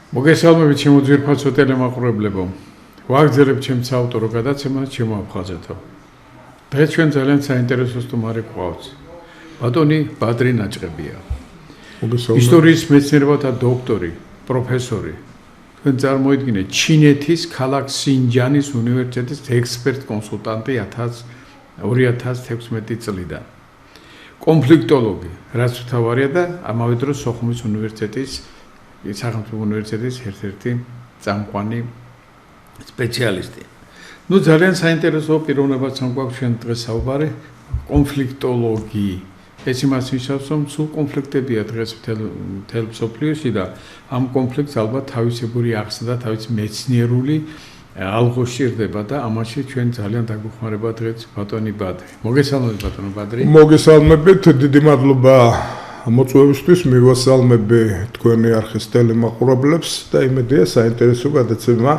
მოგესალმებით ჩემო ძვირფასო ტელემაყურებლებო. ვაგრძელებთ ჩემს ავტორო გადაცემას ჩემო აფხაზეთო. დღეს ჩვენ ძალიან საინტერესო სტუმარი გვყავს. ბატონი ბადრი ნაჭყებია. ისტორიის მეცნიერებათა დოქტორი, პროფესორი. თქვენ წარმოიდგინეთ ჩინეთის ქალაქ სინჯანის უნივერსიტეტის ექსპერტ კონსულტანტი 2016 წლიდან. კონფლიქტოლოგი, რაც თავარია და ამავე დროს სოხუმის უნივერსიტეტის სახელმწიფო უნივერსიტეტის ერთ-ერთი წამყვანი სპეციალისტი. ნუ ძალიან საინტერესო პიროვნებაც ამგვაქვს ჩვენ დღეს საუბარი კონფლიქტოლოგი. ეს იმას ნიშნავს, რომ სულ კონფლიქტებია დღეს მთელ მსოფლიოში და ამ კონფლიქტს ალბათ თავისებური ახსნა და თავისი მეცნიერული ალღო სჭირდება და ამაში ჩვენ ძალიან დაგვეხმარება დღეს ბატონი ბადრი. მოგესალმებით ბატონო ბადრი. მოგესალმებით, დიდი მადლობა მოწვევისთვის, მივასალმები თქვენი არხის ტელემაყურებლებს და იმედია საინტერესო გადაცემა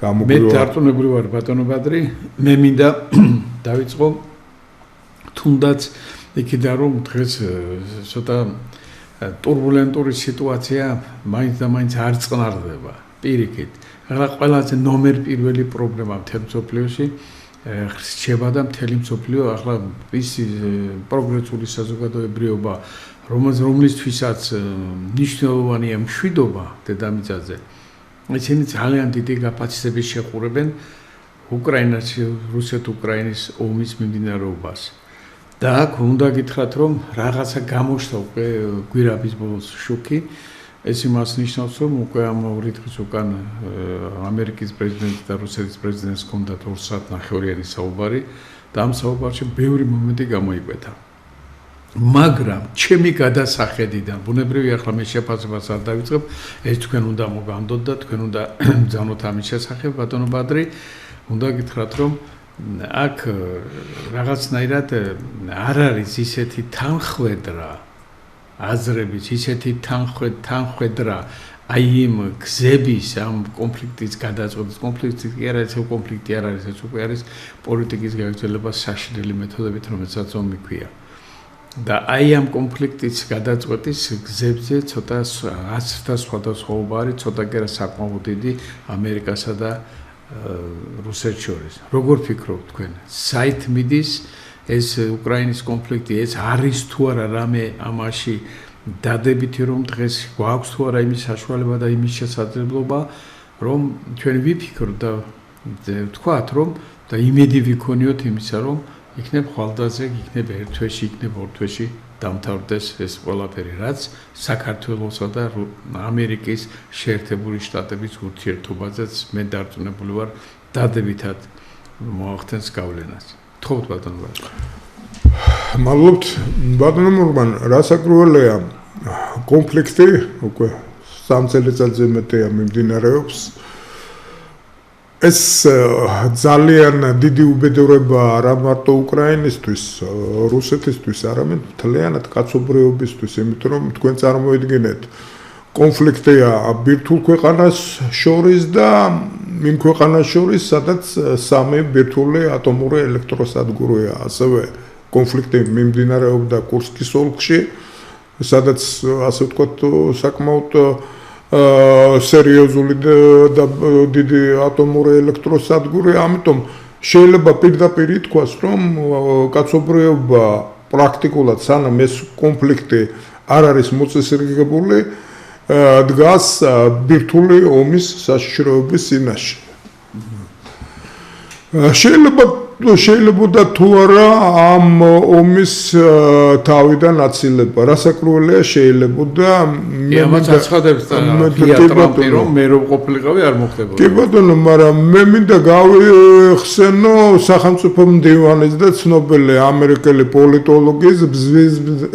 გამოგვივა. მე დარწმუნებული ვარ ბატონო ბადრი, მე მინდა დავიწყო თუნდაც იქიდან რომ დღეს ცოტა ტურბულენტური სიტუაცია მაინც და მაინც არ წყნარდება პირიქით. ახლა ყველაზე ნომერ პირველი პრობლემა მთელ მსოფლიოში რჩება და მთელი მსოფლიო ახლა ის პროგრესული საზოგადოებრიობა რომლისთვისაც მნიშვნელოვანია მშვიდობა დედამიწაზე. ისინი ძალიან დიდი კაპაციტეტების შეყურებენ უკრაინაში, რუსეთ-უკრაინის ომის მიმდინარეობას. და აქ უნდა გითხრათ, რომ რაღაცა გამოჩნდა უკვე გვირაბის ბოლოს შუქი. ეს იმას ნიშნავს, რომ უკვე ამ 2 დღის უკან ამერიკის პრეზიდენტი და რუსეთის პრეზიდენტს ჰქონდათ 2 საათნახევრიანი საუბარი და ამ საუბარში ბევრი მომენტი გამოიკვეთა. მაგრამ ჩემი გადასახედიდან, ბუნებრივია ახლა მე შეფასებას არ დავიწყებ, ეს თქვენ უნდა მოგანდოთ და თქვენ უნდა ბრძანოთ ამის შესახებ, ბატონო ბადრი, უნდა გითხრათ, რომ აქ რაღაცნაირად არ არის ისეთი თანხwebdra აზრების, ისეთი თანხwebdra აი იმ გზების ამ კონფლიქტის გადაწყვეტის, კონფლიქტი კი არ არის, კონფლიქტი არ არის, ეს უკვე არის პოლიტიკის გაგრძელება საშინელი მეთოდებით, რომელსაც ომი ქვია. და აი ამ კონფლიქტის გადაწყვეტის გზებზე ცოტა აზრთა სხვადასხვაობა, ცოტა კი არა საკმაოდ დიდი ამერიკასა და რუსეთს შორის. როგორ ფიქრობთ თქვენ? საით მიდის ეს უკრაინის კონფლიქტი? ეს არის თუ არა რამე ამაში დადებითი, რომ დღეს გვაქვს თუ არა იმის საშუალება და იმის შესაძლებლობა, რომ ჩვენ ვიფიქროთ და ვთქვათ, რომ და იმედი ვიქონიოთ იმისა, რომ იქნებ ხვალდაზე, იქნებ ერთ თვეში, იქნებ ორ თვეში დამთავრდეს ეს ყველაფერი, რაც საქართველოსა და ამერიკის შეერთებული შტატების ურთიერთობაზეც მე დარწმუნებული ვარ დადებითად მოახდენს გავლენას. თხოვთ ბატონო ბადრი. მადლობთ ბატონო მურმან, რასაკრულეა კონფლიქტი უკვე 3 წელიწადზე მეტია მიმდინარეობს. ეს ძალიან დიდი უბედურება არა მარტო უკრაინისთვის, რუსეთისთვის, არამედ მთლიანად კაცობრიობისთვის, იმიტომ რომ თქვენ წარმოიდგინეთ, კონფლიქტია ბირთვულ ქვეყანას შორის და იმ ქვეყანას შორის, სადაც 3 ბირთვული ატომური ელექტროსადგურია. ასევე კონფლიქტი მიმდინარეობდა კურსკის ოლქში, სადაც ასე ვთქვათ, საკმაოდ სერიოზული და დიდი ატომური ელექტროსადგური, ამიტომ შეიძლება პირდაპირ ითქვას, რომ კაცობრიობა პრაქტიკულად სანამ ეს კონფლიქტი არ არის მოწესრიგებული, დგას ბირთვული ომის საშიშროების წინაშე. შეიძლება თუ არა ამ ომის თავიდან აცილება, რასაკრულეა შეიძლება ამას აცხადებს ტრამპი, რომ მე რომ ყოფილიყავი არ მოხდებოდა. კი ბატონო, მაგრამ მე მინდა გავიხსენო სახელმწიფო მდივანის და ცნობილი ამერიკელი პოლიტოლოგის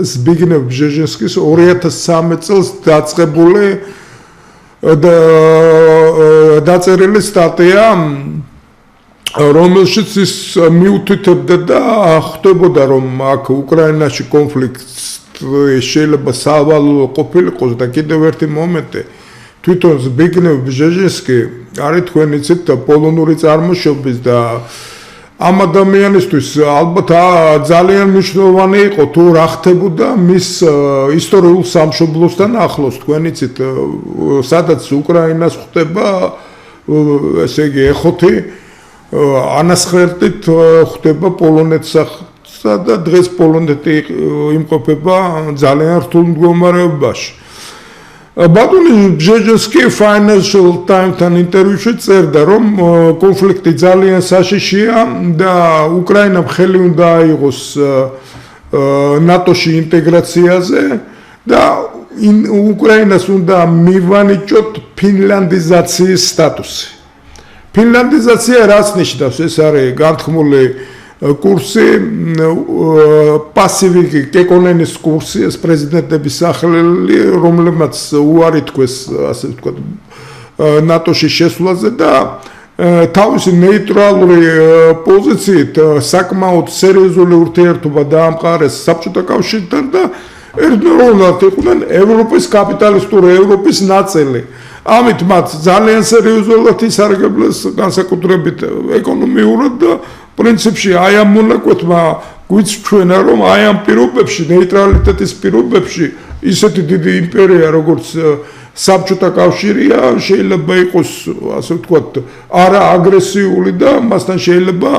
ზბიგნევ ბჟეჟინსკის 2013 წელს დაწყებული და დაწერილი სტატია, რომელშიც ის მიუთითებდა და ხვდებოდა, რომ აქ უკრაინაში კონფლიქტი შეიძლება სავალალო ყოფილიყოს და კიდევ ერთი მომენტი, თვითონ ზბიგნევ ბჟეჟინსკი არის თქვენ იცით პოლონური წარმოშობის და ამ ადამიანისთვის ალბათ ძალიან მნიშვნელოვანი იყო თუ რა ხდებოდა მის ისტორიულ სამშობლოსთან ახლოს თქვენ იცით სადაც უკრაინას ხვდება ესე იგი ეხოთი ანასხერტით ხვდება პოლონეთსა და დღეს პოლონეთი იმყოფება ძალიან რთულ მდგომარეობაში ბატონი ბჟეჟინსკი Financial Times-თან ინტერვიუში წერდა, რომ კონფლიქტი ძალიან საშიშია და უკრაინამ ხელი უნდა აიღოს ნატოში ინტეგრაციაზე და უკრაინას უნდა მივანიჭოთ ფინლანდიზაციის სტატუსი. ფინლანდიზაცია რას ნიშნავს? ეს არის განთქმული კურსი პასივი კეკონენის კურსი ეს პრეზიდენტების სახლელი რომლებმაც უარი თქვეს ასე ვთქვათ ნატოში შესვლაზე და თავისი ნეიტრალური პოზიციით საკმაოდ სერიოზული ურთიერთობა დაამყარეს საბჭოთა კავშირთან და ერთდროულად იყვნენ ევროპის კაპიტალისტური ევროპის ნაწილი. ამით მათ ძალიან სერიოზულად ისარგებლეს განსაკუთრებით ეკონომიურად და პრინციპში აი ამ მონაკვეთმა გვიჩვენა რომ აი ამ პირობებში ნეიტრალიტეტის პირობებში ისეთი დიდი იმპერია როგორც საბჭოთა კავშირია შეიძლება იყოს ასე ვთქვათ არა აგრესიული და მასთან შეიძლება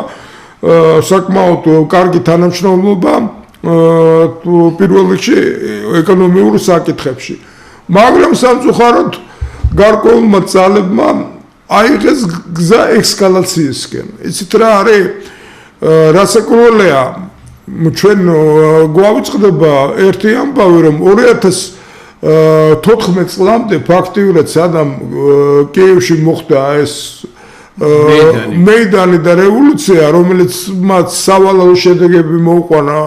საკმაოდ კარგი თანამშრომლობა პირველ რიგში ეკონომიურ საკითხებში მაგრამ სამწუხაროდ გარკვეულმა ძალებმა აიღეს გზა ექსკალაციისკენ. იცით რა არის? რასაკურველია ჩვენ გვავიწყდება ერთი ამბავი რომ 2014 წლამდე ფაქტიურად სადამ კიევში მოხდა ეს მეიდანი და რევოლუცია რომელიც მათ სავალალო შედეგები მოუყვანა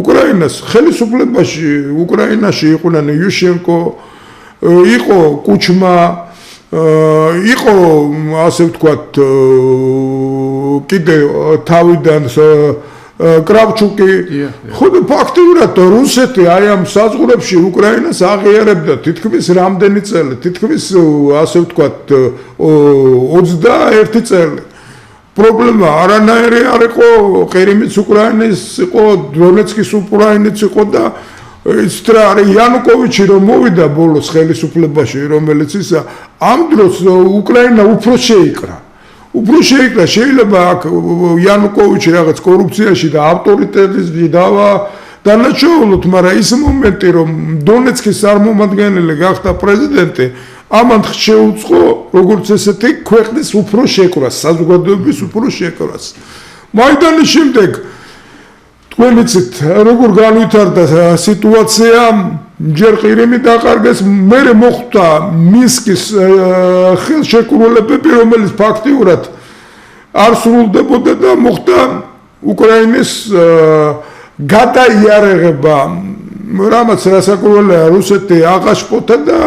უკრაინას ხელისუფლებაში უკრაინაში იყვნენ იუშენკო იყო კუჩმა იყო ასე ვთქვათ კიდე თავიდან კრავჩუკი ხოდა ფაქტიურად რუსეთი აი ამ საზღვრებში უკრაინას აღიარებდა თითქმის რამდენი წელი თითქმის ასე ვთქვათ 21 წელი პრობლემა არანაირი არ იყო ყირიმიც უკრაინის იყო დონეცკის უკრაინიც იყო და ის რა არის იანუკოვიჩი რომ მოვიდა ბოლოს ხელისუფლებაში რომელიც ისა ამ დროს უკრაინა უფრო შეიკრა შეიძლება აქ იანუკოვიჩი რაღაც კორუფციაში და ავტორიტარიზმში დანაშაულოთ მაგრამ ის მომენტი რომ დონეცკის წარმომადგენელი გახდა პრეზიდენტი ამან შეუწყო როგორც ესეთი ქვეყნის უფრო შეკრას საზოგადოების უფრო შეკრას მაიდანის შემდეგ თქვენ იცით როგორ განვითარდა სიტუაცია ჯერ ყირიმი დაკარგეს მერე მოხდა მინსკის ხელშეკრულებები რომელიც ფაქტიურად არ სრულდებოდა და მოხდა უკრაინის გადაიარაღება რამაც რასაკურველია რუსეთი აღაშფოთა და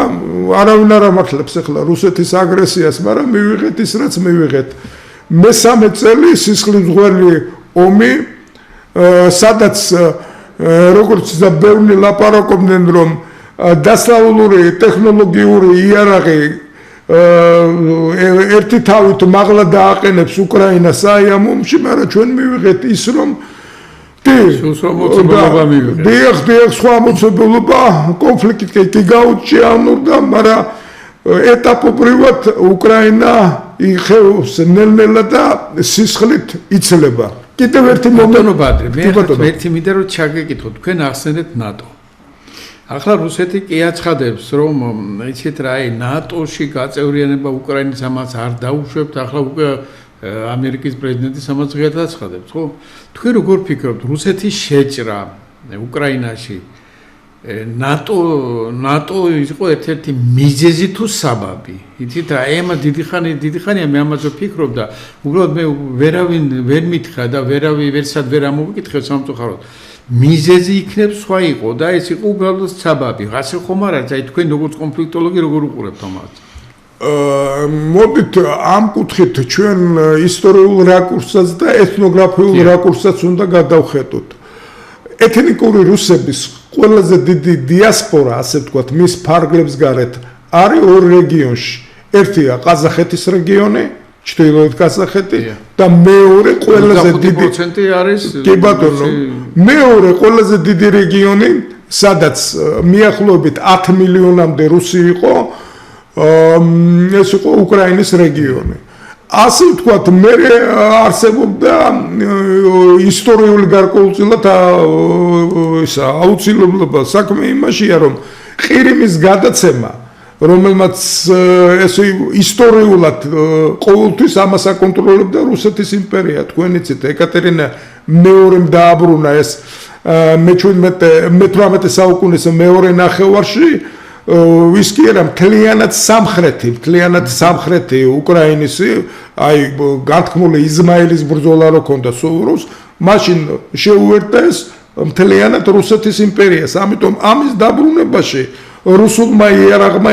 არავინ არ ამართლებს ახლა რუსეთის აგრესიას მაგრამ მივიღეთ ის რაც მივიღეთ მესამე წელი სისხლისმღვრელი ომი სადაც როგორც და ბევრი ლაპარაკობდნენ რომ დასავლური ტექნოლოგიური იარაღი ერთი თავით მაღლა დააყენებს უკრაინას აი ამ ომში მაგრამ ჩვენ მივიღეთ ის რომ დიახ სხვა მოცემულობა კონფლიქტი კი გაუჩიანურდა მაგრამ ეტაპობრივად უკრაინა იხევს ნელ-ნელა და სისხლით იცლება კიდევ ერთი მომენტი მე ერთი მინდა რომ ჩაგეკითხო თქვენ ახსენეთ ნატო ახლა რუსეთი კი აცხადებს რომ იცით რა აი ნატოში გაწევრიანება უკრაინის ამას არ დაუშვებთ ახლა უკვე ამერიკის პრეზიდენტის ამას ღიად აცხადებს ხო თქვენ როგორ ფიქრობთ რუსეთის შეჭრა უკრაინაში ნატო იყო ერთ-ერთი მიზეზი თუ საბაბი იცით რა ემა დიდი ხანია მე ამაზე ვფიქრობ და უბრალოდ მე ვერავინ ვერ მითხრა და ვერსად ვერ ამოვიკითხე სამწუხაროდ მიზეზი იქნებს სხვა იყო და ეს იყო უბრალოდ საბაბი ასე ხომ არ არის აი თქვენ როგორც კონფლიქტოლოგი როგორ უყურებთ ამას მოდით ამ კუთხით ჩვენ ისტორიულ რაკურსსაც და ეთნოგრაფიულ რაკურსსაც უნდა გადავხედოთ ეთნიკური რუსების ყველაზე დიდი დიასპორა ასე ვთქვათ მის ფარგლებს გარეთ არის ორ რეგიონში ერთია ყაზახეთის რეგიონი ჩრდილოეთ კაზახეთი და მეორე ყველაზე დიდი 50% არის კი ბატონო მეორე ყველაზე დიდი რეგიონი სადაც მიახლოებით 10 მილიონამდე რუსი იყო ეს იყო უკრაინის რეგიონი ასე ვთქვათ მე არსებობდა ისტორიული გარკვეულწილად ისა აუცილებლობა საქმე იმაშია რომ ყირიმის გადაცემა რომელმაც ესე ისტორიულად ყოველთვის ამას აკონტროლებდა რუსეთის იმპერია თქვენ იცით ეკატერინა მეორემ დააბრუნა ეს მე-18 საუკუნის მეორე ნახევარში ის კი არა მთლიანად სამხრეთი უკრაინის აი განთქმული იზმაილის ბრძოლა რო ქონდა სოუროს მაშინ შეუერთდა ეს მთლიანად რუსეთის იმპერიას ამიტომ ამის დაბრუნებაში რუსულმა იარაღმა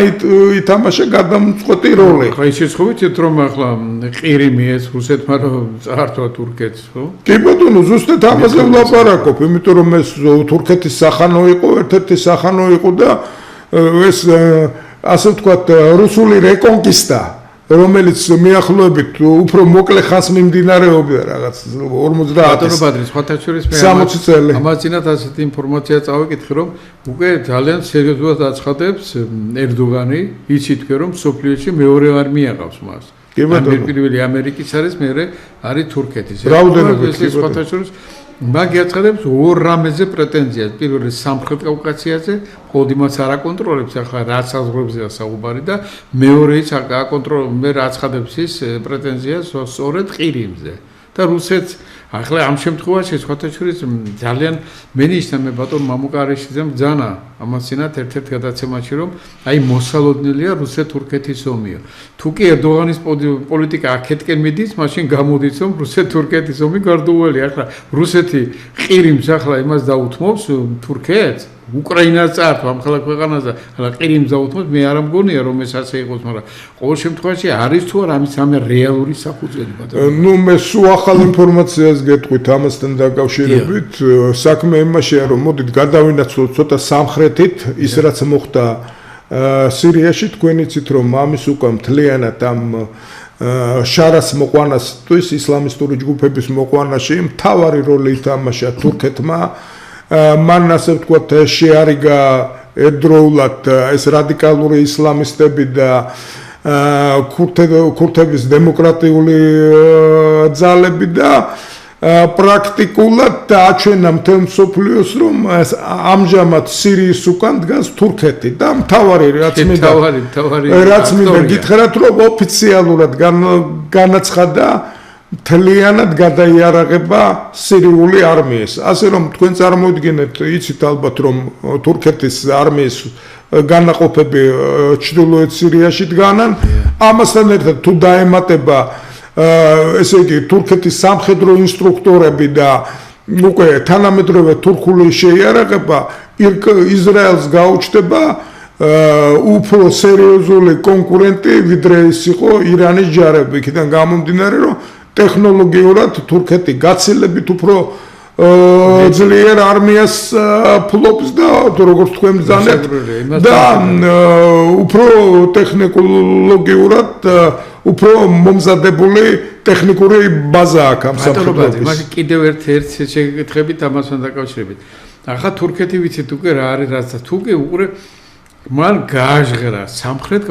ითამაშა გადამწყვეტი როლი. ხა ის შეცხოვით რომ ახლა ყირიმი ეს რუსეთმა წაართვა თურქეთს, ხო? კი ბატონო, ზუსტად ამაზე ვლაპარაკობ, იმიტომ რომ ეს თურქეთის სახანო იყო, ერთ-ერთი სახანო იყო და ეს ასე ვთქვათ რუსული რეკონკისტა, რომელიც მიახლოებით უფრო მოკლე ხანს მიმდინარეობდა რაღაც 50 ბატონო ბადრი, სხვათა შორის მე 60 წელი. ამაზინათ ასეთი ინფორმაცია წავიკითხე რომ უკვე ძალიან სერიოზულად აცხადებს ერდოგანი, იცით თქვენ რომ სოფლიოში მეორე არ მიაყავს მას. კი ბატონო. პირველი ამერიკის არის, მეორე არის თურქეთის. რაოდენობით ეს სხვათა შორის მაგ აცხადებს ორ რამეზე პრეტენზიას. პირველი სამხრეთ კავკასიაზე, მხოლოდ იმას არ აკონტროლებს, ახლა რაც საზღვრებზეა საუბარი და მეორე ის აკონტროლებს, მე აცხადებს ის პრეტენზიას სწორედ ყირიმზე. და რუსეთს ახლა ამ შემთხვევაში სხვათა შორის ძალიან მენიშნა მე ბატონ მამუკარიშიძემ ბრძანა ამასინათ ერთ-ერთ გადაცემაში რომ აი მოსალოდნელია რუსეთ-თურქეთის ომია. თუ კი ერდოგანის პოლიტიკა აქეთკენ მიდის, მაშინ გამოდის რომ რუსეთ-თურქეთის ომი გარდუველია. ახლა რუსეთი ყირიმს ახლა იმას დაუთმობს თურქეთს უკრაინას წაართვა ამ ხალხ ქვეყანაზე, ახლა ყირიმს დაუთმობს, მე არ მგონია რომ ეს ასე იყოს, მაგრამ ყოველ შემთხვევაში არის თუ არა ამის ამე რეალური საფუძველი ბატონო. ნუ მე სულ ახალ ინფორმაციას გეტყვით ამასთან დაკავშირებით. საქმე იმაშია რომ მოდით გადავინაცვლოთ ცოტა სამხრეთით ის რაც მოხდა სირიაში თქვენ იცით რომ ამის უკვე მთლიანად ამ შარას მოყვანასთვის ისლამისტური ჯგუფების მოყვანაში მთავარი როლი ითამაშა თურქეთმა მან ასე ვთქვათ შეარიგა ერთდროულად ეს რადიკალური ისლამისტები და ქურთების დემოკრატიული ძალები და პრაქტიკულად დააჩვენა მთელ მსოფლიოს რომ ამჟამად სირიის უკან დგას თურქეთი და მთავარი რაც მინდა გითხრათ რომ ოფიციალურად განაცხადა მთლიანად გადაიარაღება სირიული არმიის. ასე რომ თქვენ წარმოიდგინეთ, იცით ალბათ რომ თურქეთის არმიის განაყოფები ჩრდილოეთ სირიაში დგანან. ამასთან ერთად თუ დაემატება ესე იგი თურქეთის სამხედრო ინსტრუქტორები და უკვე თანამედროვე თურქული შეიარაღება ისრაელს გაუჩნდება უფრო სერიოზული კონკურენტი ვიდრე ის იყო ირანის ჯარები. იქიდან გამომდინარე რომ ტექნოლოგიურად თურქეთი გაცილებით უფრო ძლიერ არმიას ფლობს და როგორც თქვენ ბრძანებთ და უფრო ტექნოლოგიურად უფრო მომზადებული ტექნიკური ბაზა აქვს ამ სამხედროების. მაგრამ კიდევ ერთ შეკითხებით ამასთან დაკავშირებით. ახლა თურქეთი ვიცით უკვე რა არის რაც თუ კი უკვე მან გააჟღერა სამხრეთ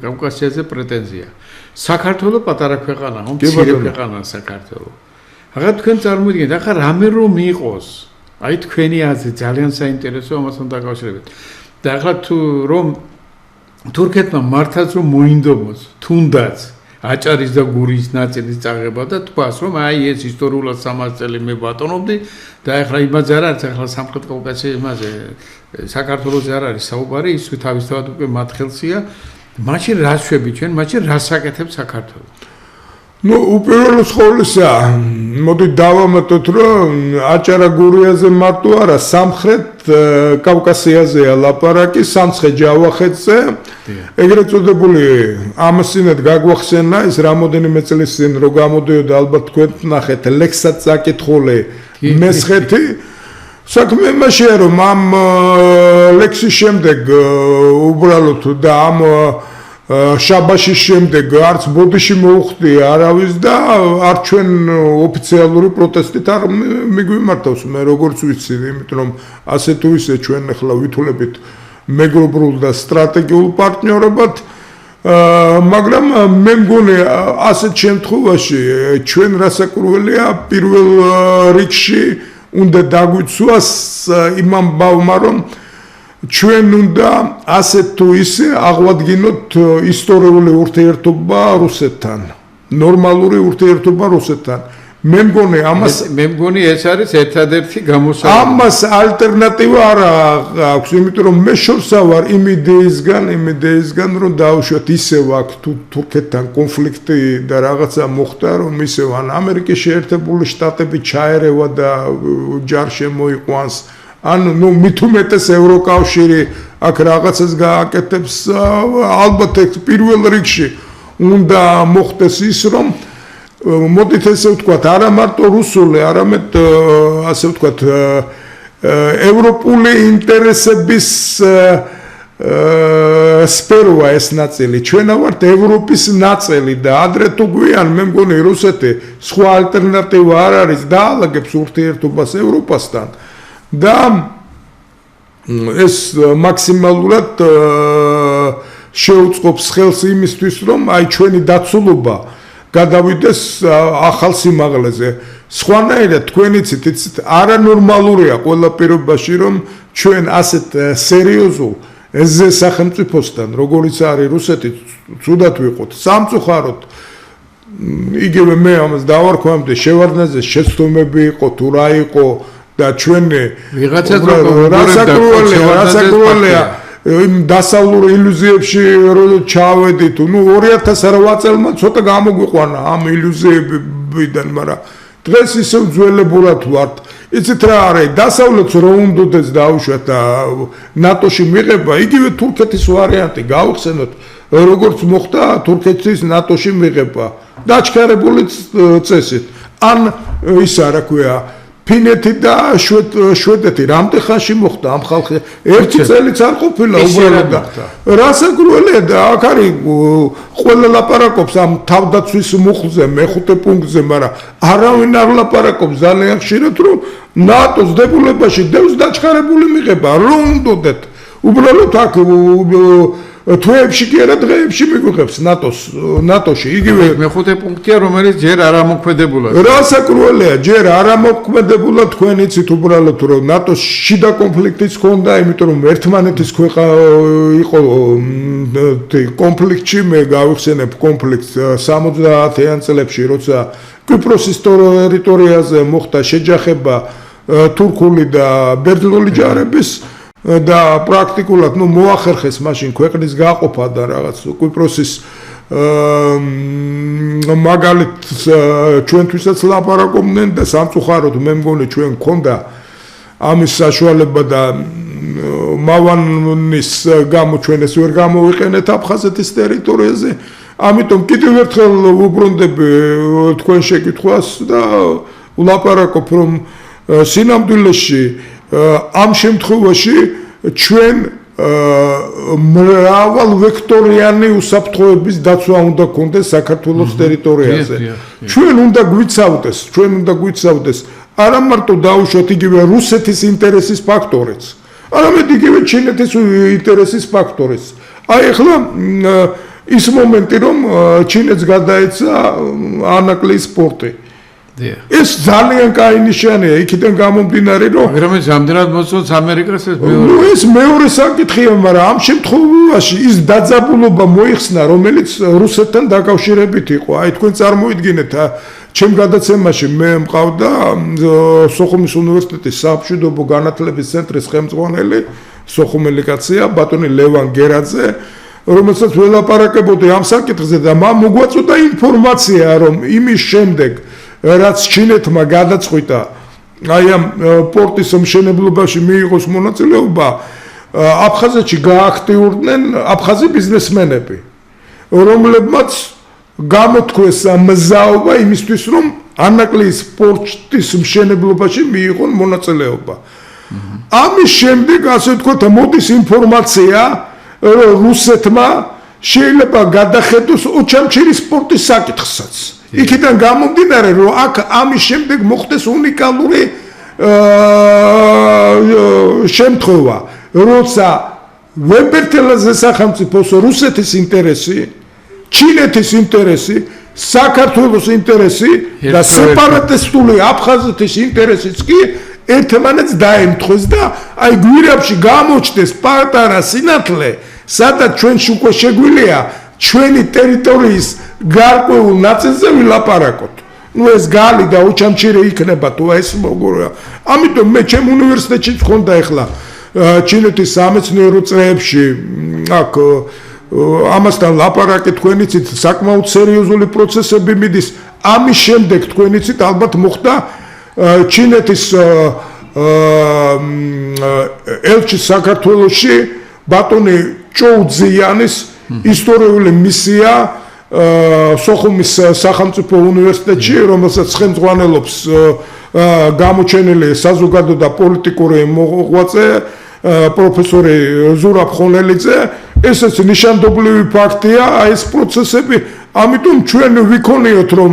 კავკასიაზე პრეტენზია. საქართველო პატარა ქვეყანაა, მცირე ქვეყანაა საქართველო. ახლა თქვენ წარმოიდგინეთ, ახლა რამე რომ იყოს, აი თქვენი აზრი ძალიან საინტერესოა ამასთან დაკავშირებით. და ახლა თუ რომ თურქეთმა მართლაც რომ მოინდომოს, თუნდაც აჭარის და გურიის ნაწილის წაღება და თქვას რომ აი ეს ისტორიულად 300 წელი მე ბატონობდი და ახლა იმაზე არ არის, ახლა სამხრეთ კავკასიაში იმაზე საქართველოზე არ არის საუბარი, ის თავისთავად უკვე მათ ხელშია. მაშინ რა შვები ჩვენ, მაშინ რა საკეთებს საქართველო? ნუ უპირველეს ყოვლისა, მოდი დავამატოთ, რომ აჭარა გურიაზე მარტო არა, სამხრეთ კავკასიაზეა ლაპარაკი, სამცხე-ჯავახეთზე. ეგრეთ წოდებული ამასინად გაგვახსენა ის რამოდენიმე წლის წინ რო გამოდიოდა ალბათ თქვენ ნახეთ ლექსად წაკითხული მესხეთი. საქმე იმაშია რომ ამ ლექსის შემდეგ უბრალოდ და ამ შაბაშის შემდეგ არც ბოდიში მოუხდი არავის და არ ჩვენ ოფიციალური პროტესტით არ მიგვიმართავს მე როგორც ვიცი იმიტომ რომ ასე თუ ისე ჩვენ ახლა ვითვლებით მეგობრულ და სტრატეგიულ პარტნიორობად მაგრამ მე მგონი ასეთ შემთხვევაში ჩვენ რასაკურველია პირველ რიგში უნდა დაგვიცვას იმამ ბავმა რომ ჩვენ უნდა ასეთ თუ ისე აღვადგინოთ ისტორიული ურთიერთობა რუსეთთან ნორმალური ურთიერთობა რუსეთთან მე მგონი ეს არის ერთადერთი გამოსავალი ამას ალტერნატივა არ აქვს იმიტომ რომ მე შორსა ვარ იმ იდეისგან რომ დავუშვათ ისევ აქ თურქეთთან კონფლიქტი და რაღაცა მოხდა რომ ისევ ან ამერიკის შეერთებული შტატები ჩაერევა და ჯარ შემოიყვანს ან მით უმეტეს ევროკავშირი აქ რაღაცას გააკეთებს ალბათ ეს პირველ რიგში უნდა მოხდეს ის რომ მოდით ესე ვთქვათ არა მარტო რუსული არამედ ასე ვთქვათ ევროპული ინტერესების სფეროა ეს ნაწილი ჩვენა ვართ ევროპის ნაწილი და ადრე თუ გვიან მე მგონი რუსეთი სხვა ალტერნატივა არ არის დაალაგებს ურთიერთობას ევროპასთან და ეს მაქსიმალურად შეუწყობს ხელს იმისთვის რომ აი ჩვენი დაცულობა გადავიდეს ახალ სიმაღლეზე სხვანაირად თქვენიც იცით არანორმალურია ყველა პირობაში რომ ჩვენ ასეთ სერიოზულ ეზზე სახელმწიფოსთან როგორიც არის რუსეთი ცუდად ვიყოთ სამწუხაროდ იგივე მე ამას დავარქვამდი შევარდნაძე შეცდომები იყო თუ რა იყო და ჩვენი რასაკურველია იმ დასავლურ ილუზიებში ჩავედით ნუ 2008 წელმა ცოტა გამოგვიყვანა ამ ილუზიებიდან მაგრამ დღეს ისე ძველებურად ვართ იცით რა არის დასავლეთს რომ უნდოდეს დაუშვათ და ნატოში მიღება იგივე თურქეთის ვარიანტი გავხსენოთ როგორც მოხდა თურქეთის ნატოში მიღება დაჩქარებული წესით ან ის რა ქვია ფინეთი და შვედეთი რამდენ ხანში მოხდა ამ ხალხი ერთი წელიც არ ყოფილა უბრალოდ რასაკურველია და აქ არის ყველა ლაპარაკობს ამ თავდაცვის მუხლზე მეხუთე პუნქტზე მაგრამ არავინ არ ლაპარაკობს ძალიან ხშირად რომ ნატოს დებულებაში დევს დაჩქარებული მიღება რომ უნდოდეთ უბრალოდ აქ თვეებში კი არა დღეებში მიგვიღებს ნატოში იგივე მეხუთე პუნქტია რომელიც ჯერ არ ამოქმედებულა რასაკურველია ჯერ არ ამოქმედებულა თქვენ იცით უბრალოდ რომ ნატოს შიდა კონფლიქტიც ჰქონდა იმიტომ რომ ერთმანეთის ქვეყა იყო კონფლიქტში მე გავიხსენებ კონფლიქტს 70-იან წლებში როცა კვიპროსის ტერიტორიაზე მოხდა შეჯახება თურქული და ბერძნული ჯარების და პრაქტიკულად მოახერხეს მაშინ ქვეყნის გაყოფა და რაღაც კვიპროსის მაგალითს ჩვენთვისაც ლაპარაკობდნენ და სამწუხაროდ მე მგონი ჩვენ გქონდა ამის საშუალება და მავანის გამო ჩვენ ეს ვერ გამოვიყენეთ აფხაზეთის ტერიტორიაზე ამიტომ კიდევ ერთხელ ვუბრუნდები თქვენ შეკითხვას და ვლაპარაკობ რომ სინამდვილეში ამ შემთხვევაში ჩვენ მრავალ ვექტორიანი უსაფრთხოების დაცვა უნდა გქონდეს საქართველოს ტერიტორიაზე. ჩვენ უნდა გვიცავდეს არა მარტო დაუშვათ იგივე რუსეთის ინტერესის ფაქტორიც, არამედ იგივე ჩინეთის ინტერესის ფაქტორიც. აი ახლა ის მომენტი რომ ჩინეთს გადაეცა ანაკლიის პორტი. ეს ძალიან კაი ნიშანია იქიდან გამომდინარე რომ მაგრამ ეს ამდენად მოსწონს ამერიკას ეს მეორე საკითხია მაგრამ ამ შემთხვევაში ის დაძაბულობა მოიხსნა რომელიც რუსეთთან დაკავშირებით იყო აი თქვენ წარმოიდგინეთ ჩემ გადაცემაში მე მყავდა სოხუმის უნივერსიტეტის სამშვიდობო განათლების ცენტრის ხელმძღვანელი სოხუმელი კაცია ბატონი ლევან გერაძე რომელსაც ველაპარაკებოდი ამ საკითხზე და მან მოგვაწოდა ინფორმაცია რომ იმის შემდეგ რაც ჩინეთმა გადაწყვიტა აი ამ პორტის მშენებლობაში მიიღოს მონაწილეობა აფხაზეთში გააქტიურდნენ აფხაზი ბიზნესმენები რომლებმაც გამოთქვეს მზაობა იმისთვის რომ ანაკლიის პორტის მშენებლობაში მიიღონ მონაწილეობა ამის შემდეგ ასე ვთქვათ მოდის ინფორმაცია რომ რუსეთმა შეიძლება გადახედოს ოჩამჩირის სპორტის საკითხსაც. იქიდან გამომდინარე, რომ აქ ამის შემდეგ მოხდეს უნიკალური შემთხვევა, როცა ვებერთელაძე სახელმწიფოს რუსეთის ინტერესი, ჩინეთის ინტერესი, საქართველოს ინტერესი და სეპარატისტული აფხაზეთის ინტერესიც კი ერთმანეთს დაემთხოს და აი გვირაბში გამოჩნდეს პატარა სინათლე, სადაც ჩვენში უკვე შეგვიძლია ჩვენი ტერიტორიის გარკვეულ ნაწილზე ვილაპარაკოთ. ნუ ეს გალი და ოჩამჩირე იქნება თუ ეს მოგურა. ამიტომ მე ჩემ უნივერსიტეტშიც ხონდა ახლა ჩინეთის სამეცნიერო წრეებში აქ ამასთან ლაპარაკი თქვენ იცით საკმაოდ სერიოზული პროცესები მიდის. ამის შემდეგ თქვენ იცით ალბათ მოხდა ჩინეთის ელჩი საქართველოში ბატონი ჭოუძიანის ისტორიული მისია სოხუმის სახელმწიფო უნივერსიტეტში, რომელსაც ხელმძღვანელობს გამოჩენილი საზოგადო და პოლიტიკური მოღვაწე პროფესორი ზურაბ ხონელიძე. ესეც ნიშანდობლივი ფაქტია ეს პროცესები. ამიტომ ჩვენ ვიქონიოთ რომ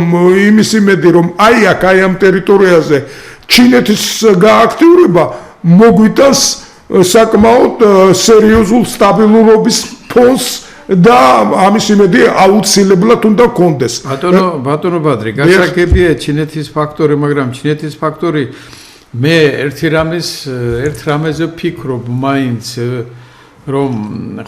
იმის იმედი რომ აი აქ აი ამ ტერიტორიაზე ჩინეთის გააქტიურება მოგვიტანს საკმაოდ სერიოზულ სტაბილურობის ფონს და ამის იმედი აუცილებლად უნდა გქონდეს. ბატონო ბადრი, გასაგებია ჩინეთის ფაქტორი, მაგრამ ჩინეთის ფაქტორი მე ერთ რამეზე ვფიქრობ მაინც რომ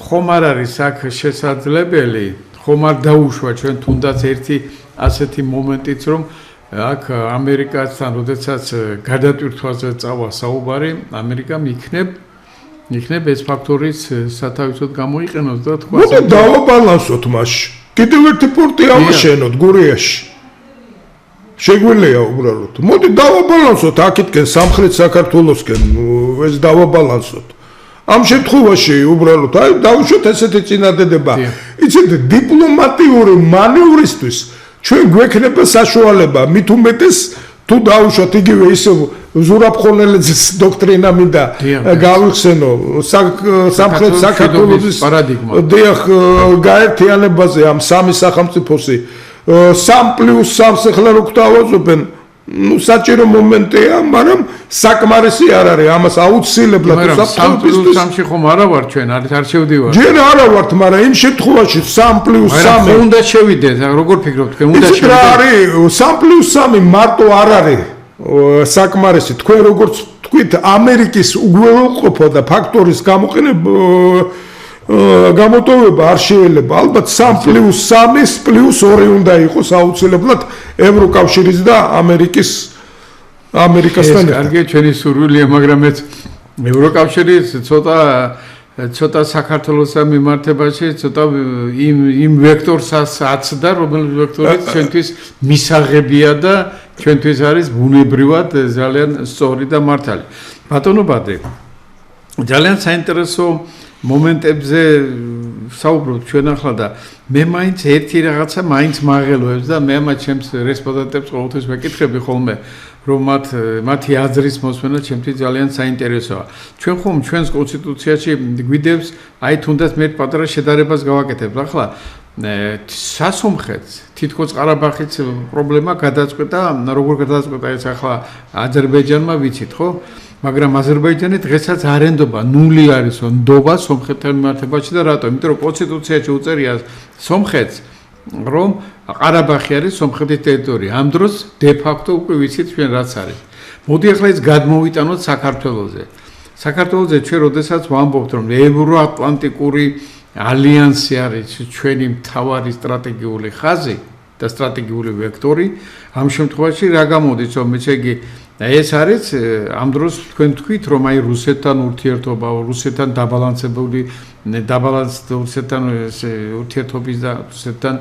ხომ არ არის აქ შესაძლებელი, ხომ არ დაუშვა ჩვენ თუნდაც ერთი ასეთი მომენტიც რომ აქ ამერიკასთან როდესაც გადატვირთვაზე წავა საუბარი, ამერიკამ იქნებ ეს ფაქტორიც სათავისოდ გამოიყენოს და თქვა მოდი დავაბალანსოთ მასში. კიდევ ერთი პორტი ავაშენოთ გურიაში. შეგვიძლია უბრალოდ. მოდი დავაბალანსოთ აქეთკენ სამხრეთ საქართველოსკენ ეს დავაბალანსოთ. ამ შემთხვევაში უბრალოდ აი დავუშვათ ესეთი წინადადება. იცით დიპლომატიური მანევრისთვის ჩვენ გვექნება საშუალება მით უმეტეს თუ დავუშვათ იგივე ისევ ზურაბ ხონელიძის დოქტრინა მინდა გავიხსენო სამხრეთ საქართველოს პარადიგმა გაერთიანებაზე ამ სამი სახელმწიფოსი 3+3 ახლა რო გვთავაზობენ ну საჭირო მომენტია, მაგრამ საკმარისი არ არის ამას აუცილებლად უსაფრთხოებისთვის 3+3-ში ხომ არა ვარ ჩვენ, არ შევდივარ. ჯერ არა ვართ, მაგრამ იმ შემთხვევაში 3+3 უნდა შევიდეთ, როგორ ფიქრობთ თქვენ, უნდა შევიდეთ. რა არის 3+3 მარტო არ არის საკმარისი. თქვენ როგორც თქვით, ამერიკის უგველოყოფა და ფაქტორის გამოყენება გამოტოვება არ შეიძლება. ალბათ 3+3 +2 უნდა იყოს აუცილებლად ევროკავშირის და ამერიკასთან. კარგია, ჩვენი სურვილია, მაგრამ ეს ევროკავშირის ცოტა საქართველოს მიმართებაში ცოტა იმ ვექტორსაც აცდა, რომელიც ვექტორიც ჩვენთვის მისაღებია და ჩვენთვის არის ბუნებრივად ძალიან სწორი და მართალი. ბატონო ბადრე, ძალიან საინტერესო მომენტებზე საუბრობთ ჩვენ ახლა და მე მაინც ერთი რაღაცა მაინც მაღელვებს და მე ამათ ჩემს რესპონდენტებს ყოველთვის ვეკითხები ხოლმე რომ მათი აზრის მოსმენა ჩემთვის ძალიან საინტერესოა. ჩვენ ხომ ჩვენს კონსტიტუციაში გვიდევს აი თუნდაც მე პატარა შედარებას გავაკეთებ ახლა სასომხეთს თითქოს ყარაბაღის პრობლემა გადაწყვეტა როგორ გადაწყვეტა ეს ახლა აზერბაიჯანმა ვიცით ხო? მაგრამ აზერბაიჯანი დღესაც არ ენდობა, ნული არის ნდობა სომხეთთან მიმართებაში და რატო? იმიტომ რომ კონსტიტუციაში უწერია სომხეთს, რომ ყარაბაღი არის სომხეთის ტერიტორია. ამ დროს დე-ფაქტო უკვე ვიცით ჩვენ რაც არის. მოდი ახლა ეს გადმოვიტანოთ საქართველოზე. საქართველოზე ჩვენ როდესაც ვამბობთ, რომ ევროატლანტიკური ალიანსი არის ჩვენი მთავარი სტრატეგიული ხაზი და სტრატეგიული ვექტორი, ამ შემთხვევაში რა გამოდის, რომ ესე იგი ეს არის ამ დროს თქვენ თქვით რომ აი რუსეთთან ურთიერთობა, რუსეთთან დაბალანსებული რუსეთთან ურთიერთობის და რუსეთთან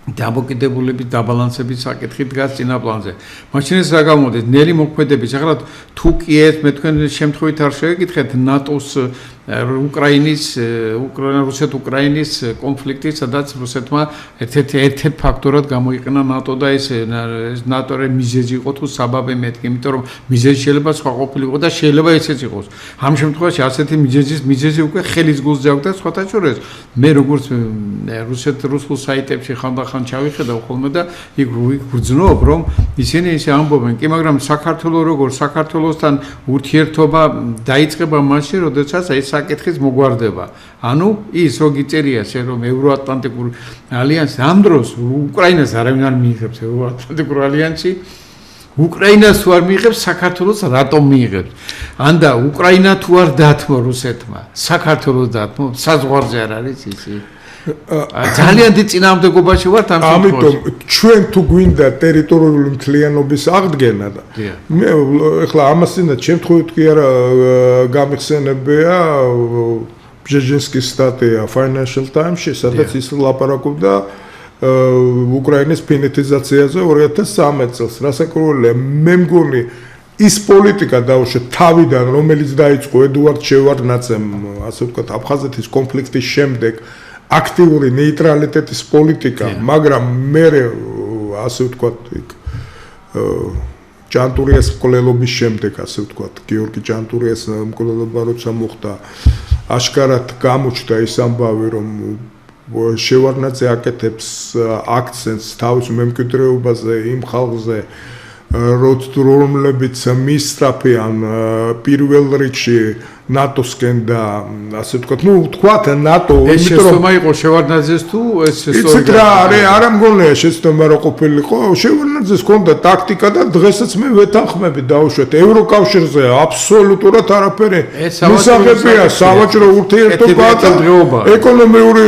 დამოკიდებულების დაბალანსების საკითხი დგას წინა პლანზე. მაშინ ეს რა გამოდის? ნელი მოქმედების. ახლა თუ კი ეს მე თქვენ შემთხვევით არ შევეკითხეთ ნატოს უკრაინის რუსეთ-უკრაინის კონფლიქტი, სადაც რუსეთმა ერთ-ერთ ფაქტორად გამოიყენა ნატო და ეს ნატო-ი მიზეზი იყო თუ საბაბი მეთქი, იმიტომ რომ მიზეზი შეიძლება სხვა ყოფილიყო და შეიძლება ესეც იყოს. ამ შემთხვევაში ასეთი მიზეზი უკვე ხელის გულზე აქვს და სხვათა შორის მე როგორც რუსულ საიტებში ხანდახან ჩავიხედავ ხოლმე და იქ ვგრძნობ რომ ისინი ისე ამბობენ, კი მაგრამ საქართველოსთან ურთიერთობა დაიწყება მაშინ, როდესაც ეს საკითხის მოგვარდება. ანუ ის რო გიწერია შენ რომ ევროატლანტიკურ ალიანსს ამ დროს უკრაინას არავინ არ მიიღებს ევროატლანტიკურ ალიანსში, უკრაინას თუ არ მიიღებს, საქართველოს რატომ მიიღებს? ან და უკრაინა თუ არ დათმო რუსეთმა, საქართველოს დათმო, საზღვარზე არ არის ისი? ძალიან დიდ წინააღმდეგობაში ვართ ამ შემთხვევაში. ამიტომ ჩვენ თუ გვინდა ტერიტორიული მთლიანობის აღდგენა და მე ეხლა ამასინაც შემთხვევით კი არა გამიხსენებია ბჟეჟინსკის სტატია Financial Times-ში, სადაც ის ლაპარაკობდა უკრაინის ფინეთიზაციაზე 2013 წელს. რასაკვირველია, მე მგონი ის პოლიტიკა დაუშვათ თავიდან, რომელიც დაიწყო ედუარდ შევარდნაძემ, ასე ვთქვათ, აფხაზეთის კონფლიქტის შემდეგ აქტიური ნეიტრალიტეტის პოლიტიკა, მაგრამ მე ასე ვთქვათ, ჯანტურიას მკვლელობის შემდეგ, ასე ვთქვათ, გიორგი ჯანტურიას მკვლელობა როცა მოხდა, აშკარად გამოჩნდა ის ამბავი, რომ შევარდნაძე აკეთებს აქცენტს თავის მემკვიდრეობაზე იმ ხალხზე, რომლებიც მისწრაფიან პირველ რიგში ნატოსკენ და ასე ვთქვათ, ვთქვათ ნატო, ეს შეცდომა იყო შევარდნაძეს თუ ეს იცით რა, არა მგონია შეცდომა რა ყოფილიყო, შევარდნაძეს ჰქონდა ტაქტიკა და დღესაც მე ვეთანხმები დაუშვათ ევროკავშირზე აბსოლუტურად არაფერი მისაღებია სავაჭრო ურთიერთობა და ეკონომიური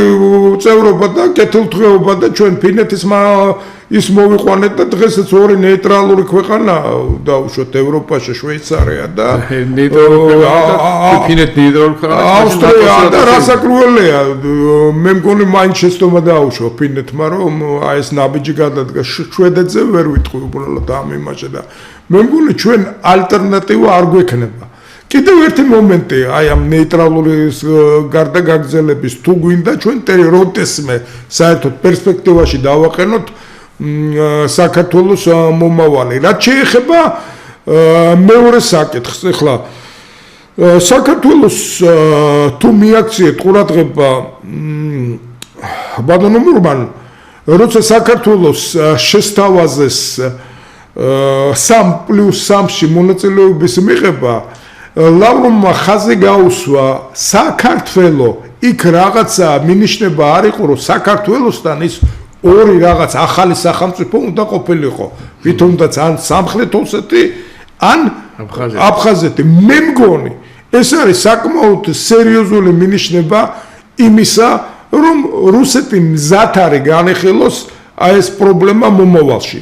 წევრობა და კეთილდღეობა და ჩვენ ფინეთის ის მოვიყვანეთ და დღესაც ორი ნეიტრალური ქვეყანა დაუშვათ ევროპაში შვეიცარია და ავსტრია და რასაკვირველია მე მგონი მაინც შეცდომა დაუშვა ფინეთმა რომ აი ეს ნაბიჯი გადადგა შვედეთზე ვერ ვიტყვი უბრალოდ ამ იმაში და მე მგონი ჩვენ ალტერნატივა არ გვექნება კიდევ ერთი მომენტი აი ამ ნეიტრალური გარდა გაგრძელების თუ გვინდა ჩვენ როდესმე საერთოდ პერსპექტივაში დავაყენოთ საქართველოს მომავალი რაც შეეხება მეორე საკითხს ეხლა საქართველოს თუ მიაქციეთ ყურადღება ბატონო მურმან როცა საქართველოს შესთავაზეს 3+3-ში მონაწილეობის მიღება ლავროვმა ხაზი გაუსვა საქართველო იქ რაღაცა მინიშნება არ იყო რომ საქართველოსთან ის ორი რაღაც ახალი სახელმწიფო უნდა ყოფილიყო ვითომაც ან სამხრეთ ოსეთი ან აფხაზეთი მე მგონი ეს არის საკმაოდ სერიოზული მინიშნება იმისა რომ რუსეთი მზად არის განეხილოს აი ეს პრობლემა მომავალში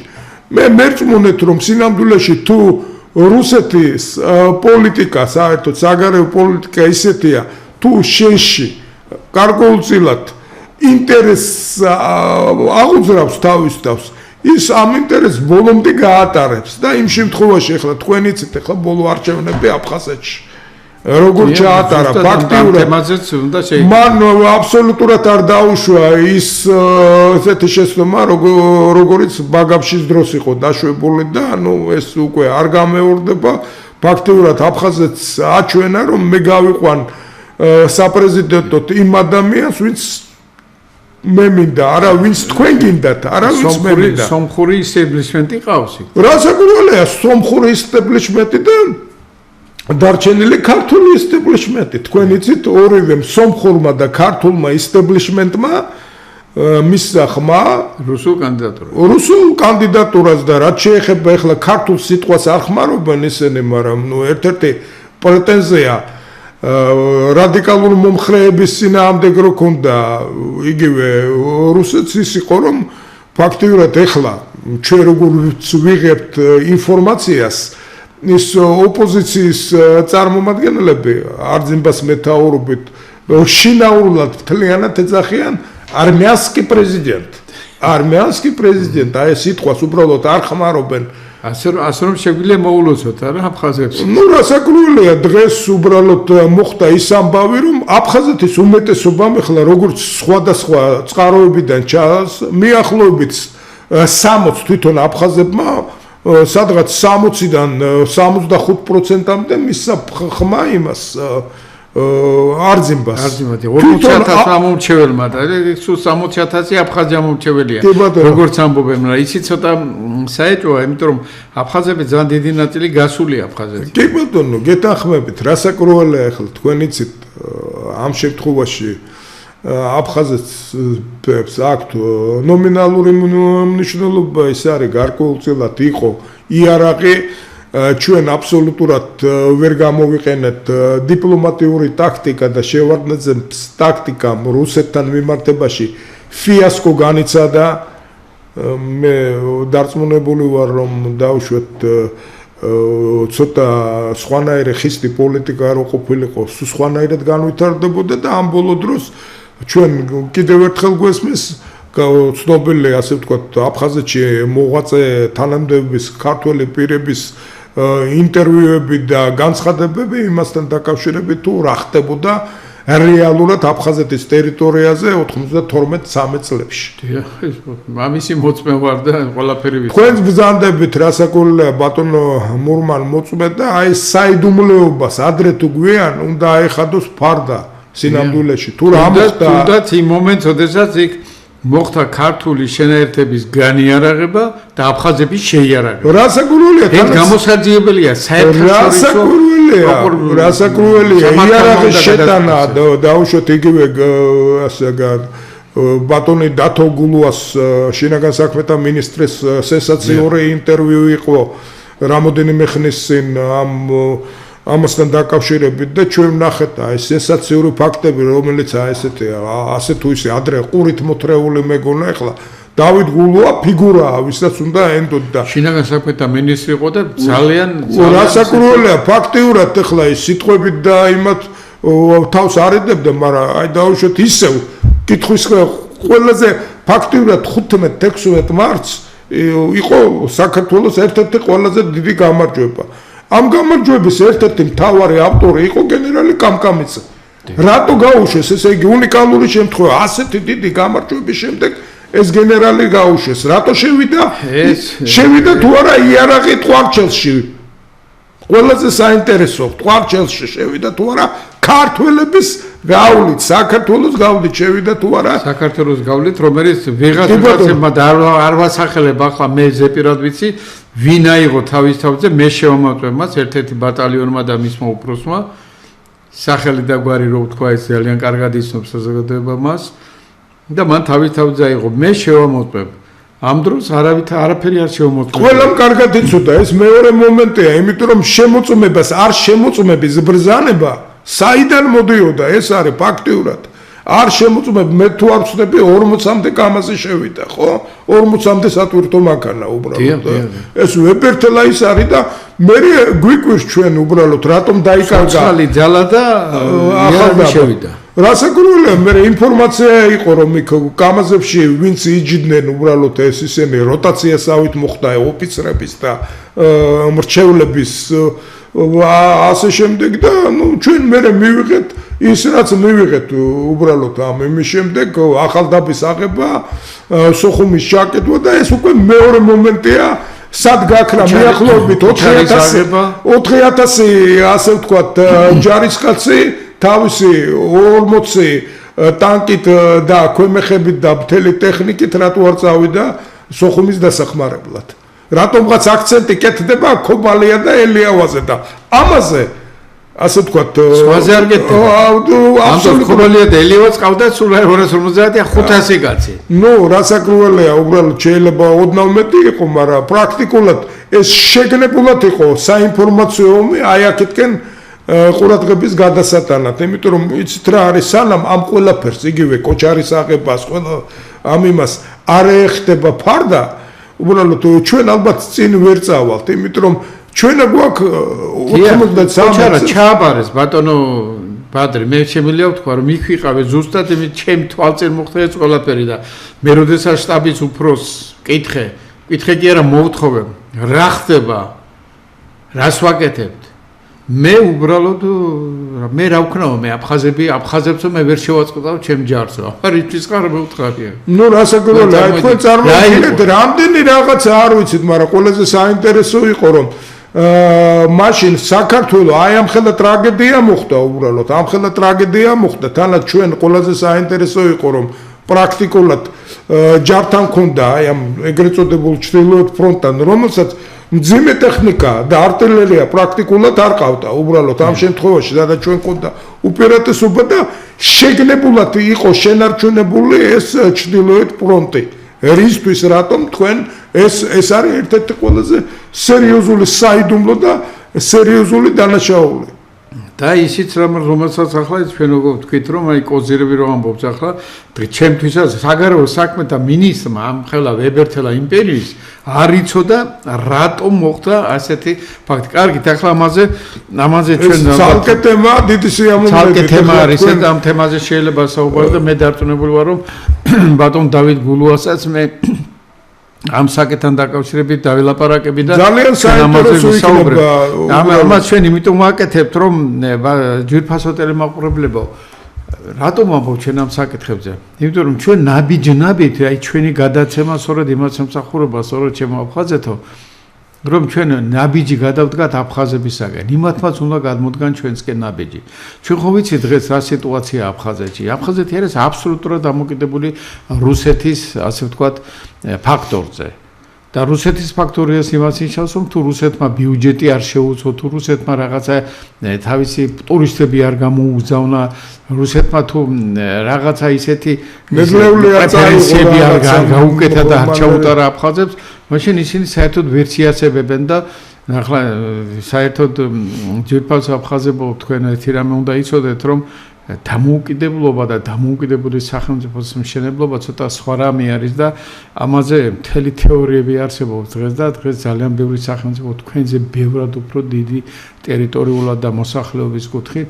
მე მერწმუნეთ რომ სინამდვილეში თუ რუსეთის პოლიტიკა საერთოდ საგარეო პოლიტიკა ისეთია თუ შენში გარკვეულწილად ინტერესს აღუძრავს თავის თავს ის ამ ინტერესს ბოლომდე გაატარებს და იმ შემთხვევაში ახლა თქვენ იცით ახლა ბოლო არჩევნები აფხაზეთში როგორ ჩაატარა ფაქტიურად მან აბსოლუტურად არ დაუშვა ის ესეთი შეცდომა როგორიც ბაგაფშის დროს იყო დაშვებული და ნუ ეს უკვე არ გამეორდება ფაქტიურად აფხაზეთს აჩვენა რომ მე გავიყვან საპრეზიდენტოდ იმ ადამიანს ვინც მე მინდა არა ვინც თქვენ გინდათ არა ვინც მე მინდა სომხური ისტაბლიშმენტი ყავს იქ რასაკვირველია სომხური ისტაბლიშმენტი და დარჩენილი ქართული ისტაბლიშმენტი თქვენ იცით ორივე სომხურმა და ქართულმა ისტაბლიშმენტმა მისცა ხმა რუსულ კანდიდატურას და რაც შეეხება ახლა ქართულ სიტყვას არ ხმარობენ ისინი მაგრამ ნუ ერთ-ერთი პრეტენზია რადიკალური მომხრეების წინააღმდეგ რო ქონდა იგივე რუსეთს ის იყო რომ ფაქტიურად ახლა ჩვენ როგორც ვიღებთ ინფორმაციას ის ოპოზიციის წარმომადგენლები არძიმბას მეთაურობით შინაურულად მთლიანად ეძახიან არმიასკი პრეზიდენტ არმიანსკი პრეზიდენტი აი ეს სიტყვას უბრალოდ არ ხმარობენ. ასე რომ შეგვიძლია მოულოცოთ არა აფხაზებს. ნუ რასაკვირველია დღეს უბრალოდ მოხდა ის ამბავი რომ აფხაზეთის უმეტესობამ ახლა როგორც სხვადასხვა წყაროებიდან ჩანს მიახლოებით 60 თვითონ აფხაზებმა სადღაც 60-დან 65%-მდე მისცა ხმა იმას არძიმბას. 40,000 ამომრჩეველმა და სულ 60,000 აფხაზი ამომრჩეველია. როგორც ამბობენ, რა იცი ცოტა საეჭვოა, იმიტომ რომ აფხაზები ძალიან დიდი ნაწილი გასულია აფხაზეთში. კი ბატონო, გეთანხმებით, რასაკვირველია ახლა თქვენ იცით ამ შემთხვევაში აფხაზეთს აქვთ ნომინალური მნიშვნელობა, ის არის გარკვეულწილად იყო იარაღი ჩვენ აბსოლუტურად ვერ გამოვიყენეთ დიპლომატიური ტაქტიკა და შევარდნაძის ტაქტიკამ რუსეთთან მიმართებაში ფიასკო განიცადა. მე დარწმუნებული ვარ რომ დავუშვათ ცოტა სხვანაირი ხისტი პოლიტიკა არ ყოფილიყო, სხვანაირად განვითარდებოდა და ამ ბოლო დროს ჩვენ კიდევ ერთხელ გვესმის ცნობილი ასე ვთქვათ აფხაზეთში მოღვაწე თანამდებობის ქართველი პირების ინტერვიუები და განცხადებები იმასთან დაკავშირებით თუ რა ხდებოდა რეალურად აფხაზეთის ტერიტორიაზე 92-13 წლებში. მამისი მოწმე ვარ და ყველაფერი ვიცი. თქვენ ბრძანდებით რასაკვირველია ბატონო მურმან მოწმე და აი საიდუმლეობას ადრე თუ გვიან უნდა აეხადოს ფარდა სინამდვილეში. თუ რა მოხდა? თუნდაც იმ მომენტს, როდესაც იქ მოხდა ქართული შენაერთების განიარაღება და აფხაზების შეიარაღება. რასაკვირველია, ეს გამოსაძიებელია საერთაშორისო რასაკვირველია იარაღის შეტანა დაუშვათ იგივე ასე ბატონი დათო გულუას შინაგან საქმეთა მინისტრის სენსაციური ინტერვიუ იყო რამოდენიმე ხნის წინ ამასთან დაკავშირებით და ჩვენ ვნახეთ აი სენსაციური ფაქტები რომელიც აი ესეთია ასე თუ ისე ადრე ყურით მოთრეული მეგონა ახლა დავით გულუა ფიგურაა ვისაც უნდა ენდოდა შინაგან საქმეთა მინისტრი იყო და ძალიან რასაკვირველია ფაქტიურად ახლა ის სიტყვებით და იმათ თავს არიდებდა მაგრამ აი დაუშვათ ისევ კითხვის ყველაზე ფაქტიურად 15-16 მარტს იყო საქართველოს ერთ-ერთი ყველაზე დიდი გამარჯვება ამ გამარჯვების ერთ-ერთი მთავარი ავტორი იყო გენერალი კამკამიძე. რატო გაუშვეს ესე იგი უნიკალური შემთხვევა ასეთი დიდი გამარჯვების შემდეგ ეს გენერალი გაუშვეს. რატო შევიდა? შევიდა თუ არა იარაღი ტყვარჩელში. ყველაზე საინტერესო ტყვარჩელში შევიდა თუ არა ქართველების გავლით, საქართველოს გავლით შევიდა თუ არა საქართველოს გავლით, რომელიც ვიღაცებმა არ ვასახელებ ახლა მე ზეპირად ვიცი ვინ აიღო თავის თავზე მე შევამოწმე მას ერთ-ერთი ბატალიონმა და მისმა უფროსმა სახელი და გვარი რო ვთქვა ეს ძალიან კარგად იცნობს საზოგადოება მას და მან თავის თავზე აიღო მე შევამოწმე ამ დროს არაფერი არ შევამოწმე ყველამ კარგად იცოდა ეს მეორე მომენტია იმიტომ რომ შემოწმებას არ შემოწმების ბრძანება საიდან მოდიოდა ეს არის ფაქტიურად არ შემოწმებ მე თუ არ ვწდები 40-მდე კამაზი შევიდა ხო 40-მდე სატვირთო მანქანა უბრალოდ ეს ვებერთელა ის არის და მე გვიკვირს ჩვენ უბრალოდ რატომ დაიკარგა სოციალი ძალა და იარაღი შევიდა რასაკვირველია მე ინფორმაცია იყო რომ იქ კამაზებში ვინც იჯდნენ უბრალოდ ეს ისინი როტაციასავით მოხდა ოფიცრების და მრჩევლების ასე შემდეგ და ნუ ჩვენ მე მივიღეთ ის რაც მივიღეთ უბრალოდ ამ იმის შემდეგ ახალდაბის აღება სოხუმის ჩაკეტვა და ეს უკვე მეორე მომენტია სად გაქრა მიახლოებით 4000 ასე ვთქვათ ჯარისკაცი თავისი 40 ტანკით და ქვემეხებით და მთელი ტექნიკით რატო არ წავიდა სოხუმის დასახმარებლად რატომღაც აქცენტი კეთდება ქობალია და ელიავაზე და ამაზე ასე ვთქვათ სხვაზე არ კეთდება აბსოლუტურად ქობალია და ელიავაც ყავდა სულ 250-500 კაცი ნუ რასაკვირველია უბრალოდ შეიძლება ოდნავ მეტი იყო მაგრამ პრაქტიკულად ეს შეგნებულად იყო საინფორმაციო ომი აი აქეთკენ ყურადღების გადასატანად იმიტომ რომ იცით რა არის სანამ ამ ყველაფერს იგივე კოჩარის აღებას ყველა ამ იმას არ ეხდება ფარდა უბრალოდ ჩვენ ალბათ წინ ვერ წავალთ, იმიტომ რომ ჩვენა გვაქვს 93 ჩააბარეს ბატონო ბადრი, მე შემიძლია ვთქვა, რომ იქ ვიყავე ზუსტად იმით ჩემ თვალწინ მოხდა ეს ყველაფერი და მე როდესაც შტაბის უფროსს კითხე კი არა მოვთხოვე, რა ხდება? რას ვაკეთებთ? მე უბრალოდ მე რა ვქნაო, მე აფხაზებსო მე ვერ შევაწყდავ ჩემ ჯარსო. არისთვის ხარ მოვთხარია. ნუ რასაკვირველია, თქვენ წარმოიდგინეთ, რამდენი რაღაცა არ ვიცით, მაგრამ ყველაზე საინტერესო იყო, რომ მაშინ საქართველოს აი ამხელა ტრაგედია მოხდა უბრალოდ, ამხელა ტრაგედია მოხდა, თანაც ჩვენ ყველაზე საინტერესო იყო, რომ პრაქტიკულად ჯართან ქონდა აი ამ ეგრეთ წოდებულ ჩრდილოეთ ფრონტთან, რომელსაც მძიმე ტექნიკა და артиლერია პრაქტიკულად არ ყავდა უბრალოდ ამ შემთხვევაში, სადაც ჩვენ ქონდა უპირატესობა და შეგნებულად იყო შენარჩუნებული ეს ჩრდილოეთ ფრონტი. რისთვის რატომ თქვენ ეს არის ერთ-ერთი ყველაზე სერიოზული საიდუმლო და სერიოზული დანაშაული. და ისიც რომელსაც ახლა ჩვენ როგორ ვთქვით, რომ აი კოზირები რომ ამბობს ახლა, ჩემთვისაც საგარეო საქმეთა მინისტრმა ამ ხელა ვებერთელა იმპერიის არ იცოდა რატომ მოხდა ასეთი ფაქტი. კარგით, ახლა ამაზე ჩვენ ცალკე თემა დიდი სიამოვნებით. ცალკე თემა არის და ამ თემაზე შეიძლება საუბარი და მე დარწმუნებული ვარ, რომ ბატონ დავით გულუასაც მე ამ საკეთთან დაკავშირებით დავილაპარაკები და ძალიან საინტერესო იქნება. ამას ჩვენ იმიტომ ვაკეთებთ, რომ ჯვირფასო ტელემაყურებლებო, რატომ ამბობ ჩვენ ამ საკითხებზე? იმიტომ რომ ჩვენ ნაბიჯნაბით, აი ჩვენი გადაცემა სწორედ იმას ემსახურება, სწორედ ჩემო აფხაზეთო, რომ ჩვენ ნაბიჯი გადავდგათ აფხაზებისაგან. იმათმაც უნდა გადმოდგან ჩვენსკენ ნაბიჯი. ჩვენ ხო ვიცით დღეს რა სიტუაცია აფხაზეთში. აფხაზეთი არის აბსოლუტურად დამოკიდებული რუსეთის, ასე ვთქვათ, ფაქტორზე. და რუსეთის ფაქტორიას იმას ნიშნავს, რომ თუ რუსეთმა ბიუჯეტი არ შეუცო, თუ რუსეთმა რაღაცა თავისი ტურისტები არ გამოუგზავნა, რუსეთმა თუ რაღაცა ისეთი პრეფერენციები არ გაუკეთა და არ ჩაუტარა აფხაზებს, მაშინ ისინი საერთოდ ვერ შეაცებებენ და ახლა საერთოდ ჯვირფასო აფხაზებო თქვენ ერთი რამე უნდა იცოდეთ, რომ დამოუკიდებლობა და დამოუკიდებელი სახელმწიფოს მშენებლობა ცოტა სხვა რამე არის და ამაზე მთელი თეორიები არსებობს დღეს და დღეს ძალიან ბევრი სახელმწიფო თქვენზე ბევრად უფრო დიდი ტერიტორიულად და მოსახლეობის კუთხით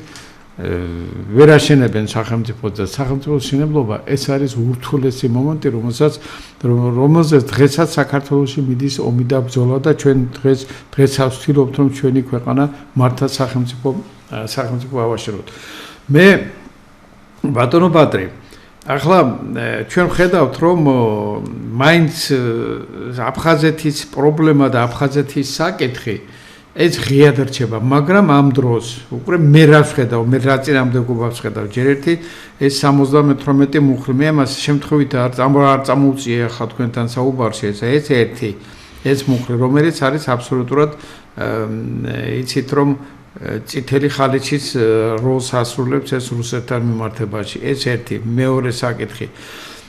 ვერ აშენებენ სახელმწიფოს და სახელმწიფოს მშენებლობა ეს არის ურთულესი მომენტი, რომელზეც დღესაც საქართველოში მიდის ომი და ბრძოლა და ჩვენ დღესაც ვცდილობთ, რომ ჩვენი ქვეყანა მართლაც სახელმწიფო ავაშენოთ. მე ბატონო ბადრი, ახლა ჩვენ ვხედავთ, რომ მაინც აფხაზეთის პრობლემა და აფხაზეთის საკითხი ეს ღიად რჩება, მაგრამ ამ დროს უკვე მე რა ვხედავ, მე რა წინამდებობას ვხედავ, ჯერ ერთი ეს 78 მუხლი, მე ამას შემთხვევით არ წამოუწიე ახლა თქვენთან საუბარში, ეს ერთი ეს მუხლი, რომელიც არის აბსოლუტურად იცით რომ წითელი ხალიჩის როლს ასრულებს ეს რუსეთთან მიმართებაში. ეს ერთი, მეორე საკითხი.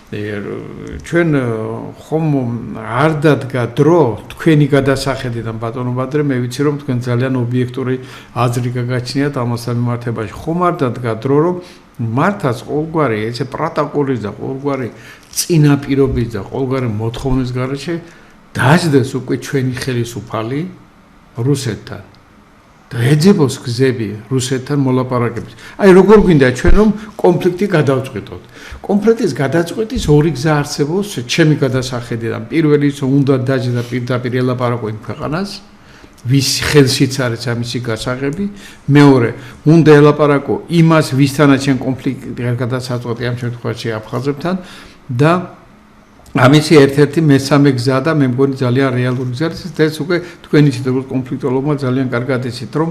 ჩვენ ხომ არ დადგა დრო თქვენი გადასახედიდან ბატონო ბადრე, მე ვიცი რომ თქვენ ძალიან ობიექტური აზრი გაგაჩნიათ ამასთან მიმართებაში. ხომ არ დადგა დრო რომ მართაც ყოველგვარი ესე პროტოკოლის და ყოველგვარი წინაპირობის და ყოველგვარი მოთხოვნის გარეშე დაждდეს უკვე ჩვენი ხელისუფალი რუსეთთან. და ეძებოს გზები რუსეთთან მოლაპარაკების. აი როგორ გვინდა ჩვენ რომ კონფლიქტი გადავწყვიტოთ. კონფლიქტის გადაწყვეტის ორი გზა არსებობს ჩემი გადასახედიდან. პირველი ის უნდა დაждდა პირდაპირ ელაპარაკო იმ ქვეყანას, ვის ხელშიც არის ამისი გასაღები. მეორე, უნდა ელაპარაკო იმას, ვისთანაც ჩვენ კონფლიქტი არ გადასაწყვეტი ამ შემთხვევაში აფხაზებთან და ამისი ერთ-ერთი მესამე გზა და მე მგონი ძალიან რეალური გზა არის და ეს უკვე თქვენი ცდილობთ კონფლიქტოლოგმა ძალიან კარგად იცით რომ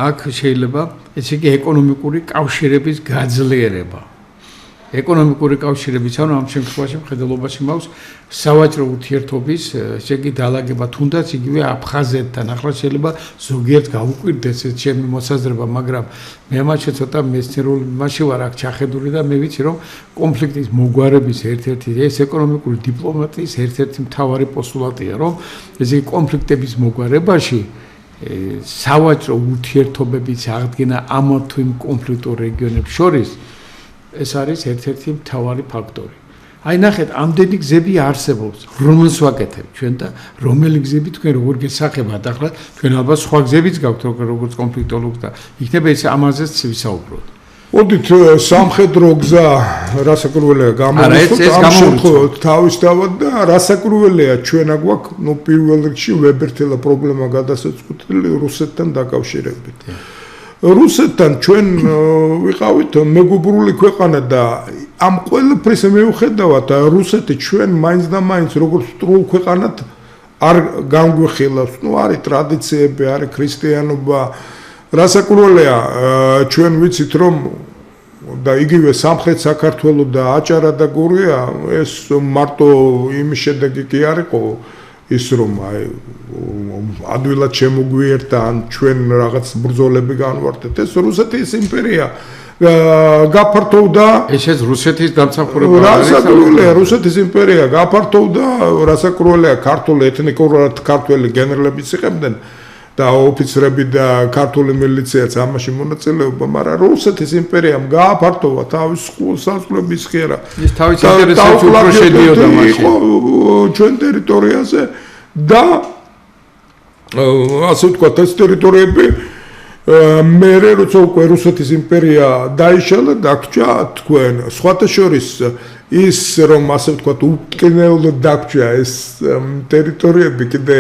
აქ შეიძლება ესე იგი ეკონომიკური კავშირების გაძლიერება. ეკონომიკური კავშირების ანუ ამ შემთხვევაში მხედველობაში მაქვს სავაჭრო ურთიერთობის ესე იგი დალაგება თუნდაც იგივე აფხაზეთთან. ახლა შეიძლება ზოგიერთ გაუკვირდეს ეს ჩემი მოსაზრება, მაგრამ მე ამაში ცოტა მეცნიერულ მასში ვარ აქ ჩახედული და მე ვიცი რომ კონფლიქტის მოგვარების ერთ-ერთი ეს ეკონომიკური დიპლომატიის ერთ-ერთი მთავარი პოსტულატია, რომ ესე იგი კონფლიქტების მოგვარებაში სავაჭრო ურთიერთობების აღდგენა ამ თუ იმ კონფლიქტურ რეგიონებს შორის ეს არის ერთ-ერთი მთავარი ფაქტორი. აი ნახეთ, ამდენი გზები არსებობს, რომელს ვაკეთებ ჩვენ და რომელი გზები თქვენ როგორ გესახებათ, ახლა ჩვენ ალბათ სხვა გზებიც გაქვთ როგორც კონფლიქტოლოგს და იქნება ეს ამაზეც ვისაუბროთ. მოდით სამხედრო გზა რასაკურველია გამოვიხოთ ამ შემთხვევით თავისთავად და რასაკურველია ჩვენ აგვაქვს ნუ პირველ რიგში ვებერთელა პრობლემა გადასაწყვეტილი რუსეთთან დაკავშირებით. რუსეთთან ჩვენ ვიყავით მეგობრული ქვეყანა და ამ ყველაფრის მიუხედავად რუსეთი ჩვენ მაინც და მაინც როგორც სტრულ ქვეყანად არ განგვიხილავს. ნუ არის ტრადიციები, არის ქრისტიანობა. რასაკურველია ჩვენ ვიცით რომ და იგივე სამხრეთ საქართველოს და აჭარა და გურია ეს მარტო იმის შედეგი კი არ იყო ის რომ აი ადვილად შემოგვიერთა ან ჩვენ რაღაც ბრძოლები განვარდეთ ეს რუსეთის იმპერია გაფართოვდა ეს რუსეთის დამსახურება რასაკურველია რუსეთის იმპერია გაფართოვდა რასაკურველია ქართული ეთნიკურად ქართველი გენერლებიც იყებდნენ და ოფიცრები და ქართული მილიციაც ამაში მონაწილეობა, მაგრამ რუსეთის იმპერიამ გააფართოვა თავის საზღვრების ხერა. ის თავის ინტერესებში უფრო შედიოდა მაშინ. ჩვენ ტერიტორიაზე და ასე ვთქვათ, ეს ტერიტორიები მერე როცა უკვე რუსეთის იმპერია დაიშალა, დაგჭა თქვენ სხვათა შორის ის რომ ასე ვთქვათ, უკანეულოდ დაგჭა ეს ტერიტორიები კიდე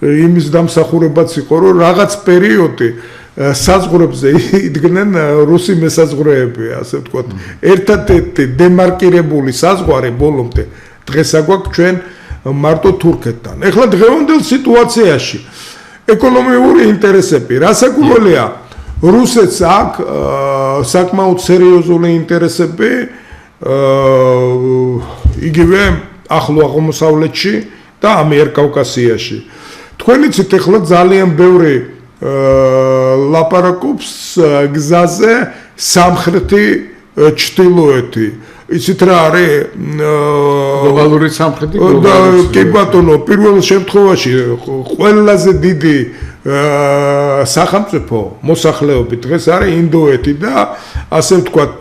იმის დამსახურებაც იყო რომ რაღაც პერიოდი საზღვრებზე იდგნენ რუსი მესაზღვრეები, ასე ვთქვათ, ერთადერთი დემარკირებული საზღვარი ბოლომდე დღეს აგვაქვს ჩვენ მარტო თურქეთთან. ეხლა დღევანდელ სიტუაციაში ეკონომიკური ინტერესები, რასაკურველია, რუსეთს აქვს საკმაოდ სერიოზული ინტერესები იგივე ახლო აღმოსავლეთში და ამიერკავკასიაში. თქვენ იცით ეხლა ძალიან ბევრი ლაპარაკობს გზაზე სამხრეთი ჩრდილოეთი. იცით რა არის გლობალური სამხრეთი კი ბატონო, პირველ შემთხვევაში ყველაზე დიდი სახელმწიფო მოსახლეობით დღეს არის ინდოეთი და ასე ვთქვათ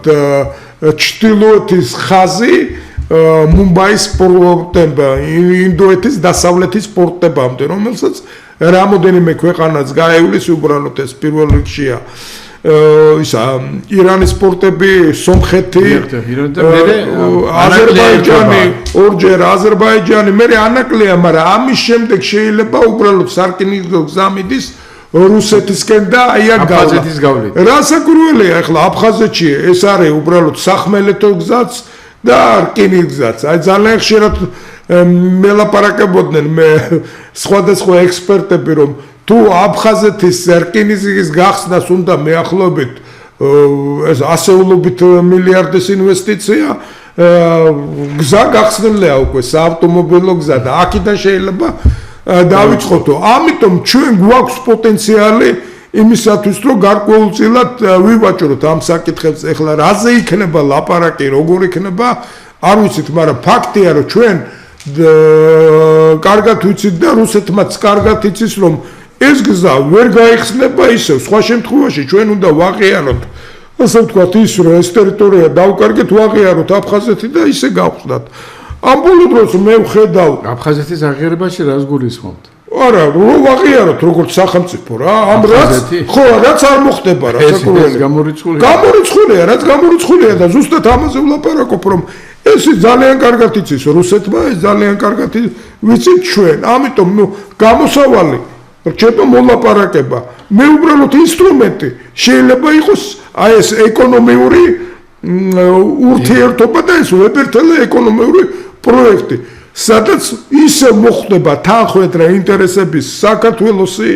ჩრდილოეთის ხაზი მუმბაის პორტებამდე, ინდოეთის დასავლეთის პორტებამდე, რომელსაც რამოდენიმე ქვეყანაც გაევლის უბრალოდ ეს პირველ რიგშია. ისა ირანის პორტები, სომხეთი, აზერბაიჯანი, ორჯერ აზერბაიჯანი, მე ანაკლია, მაგრამ ამის შემდეგ შეიძლება უბრალოდ სარკინიგზო გზა მიდის რუსეთისკენ და აი აქ აფხაზეთის გავლით. რასაკურველია ახლა აფხაზეთში ეს არის უბრალოდ სახმელეთო გზაც და რკინიგზაც. აი ძალიან ხშირად მელაპარაკებოდნენ მე სხვადასხვა ექსპერტები რომ თუ აფხაზეთის რკინიგზის გახსნას უნდა მეახლობით ეს ასეულობით მილიარდის ინვესტიცია გზა გახსნილია უკვე საავტომობილო გზა და აქედან შეიძლება დავიწყოთ. ამიტომ ჩვენ გვაქვს პოტენციალი იმისათვის რომ გარკვეულწილად ვივაჭროთ ამ საკითხებს. ეხლა რაზე იქნება ლაპარაკი, როგორ იქნება არ ვიცით, მაგრამ ფაქტია რომ ჩვენ კარგად ვიცით და რუსეთმაც კარგად იცის რომ ეს გზა ვერ გაიხსნება ისევ. სხვა შემთხვევაში ჩვენ უნდა ვაღიაროთ ასე ვთქვათ ის რომ ეს ტერიტორია დავკარგეთ, ვაღიაროთ აფხაზეთი და ისე გავხსნათ. ამ ბოლო დროს მე ვხედავ აფხაზეთის აღიარებაში რას გულისხმობთ? არა, რომ აღიაროთ როგორც სახელმწიფო რა, ამ რაც ხო, რაც არ მოხდება რა, ეს გამორიცხულია. გამორიცხულია, რაც გამორიცხულია და ზუსტად ამაზე ვლაპარაკობ, რომ ეს ძალიან კარგად იცის რუსეთმა, ეს ძალიან კარგად ვიცით ჩვენ. ამიტომ ნუ გამოსავალი რჩება მოლაპარაკება. მე უბრალოდ ინსტრუმენტი შეიძლება იყოს აი ეს ეკონომიური ურთიერთობა და ეს ვებერთელა ეკონომიური პროექტი. სადაც ისე მოხდება თანხმედრა ინტერესების საქართველოსი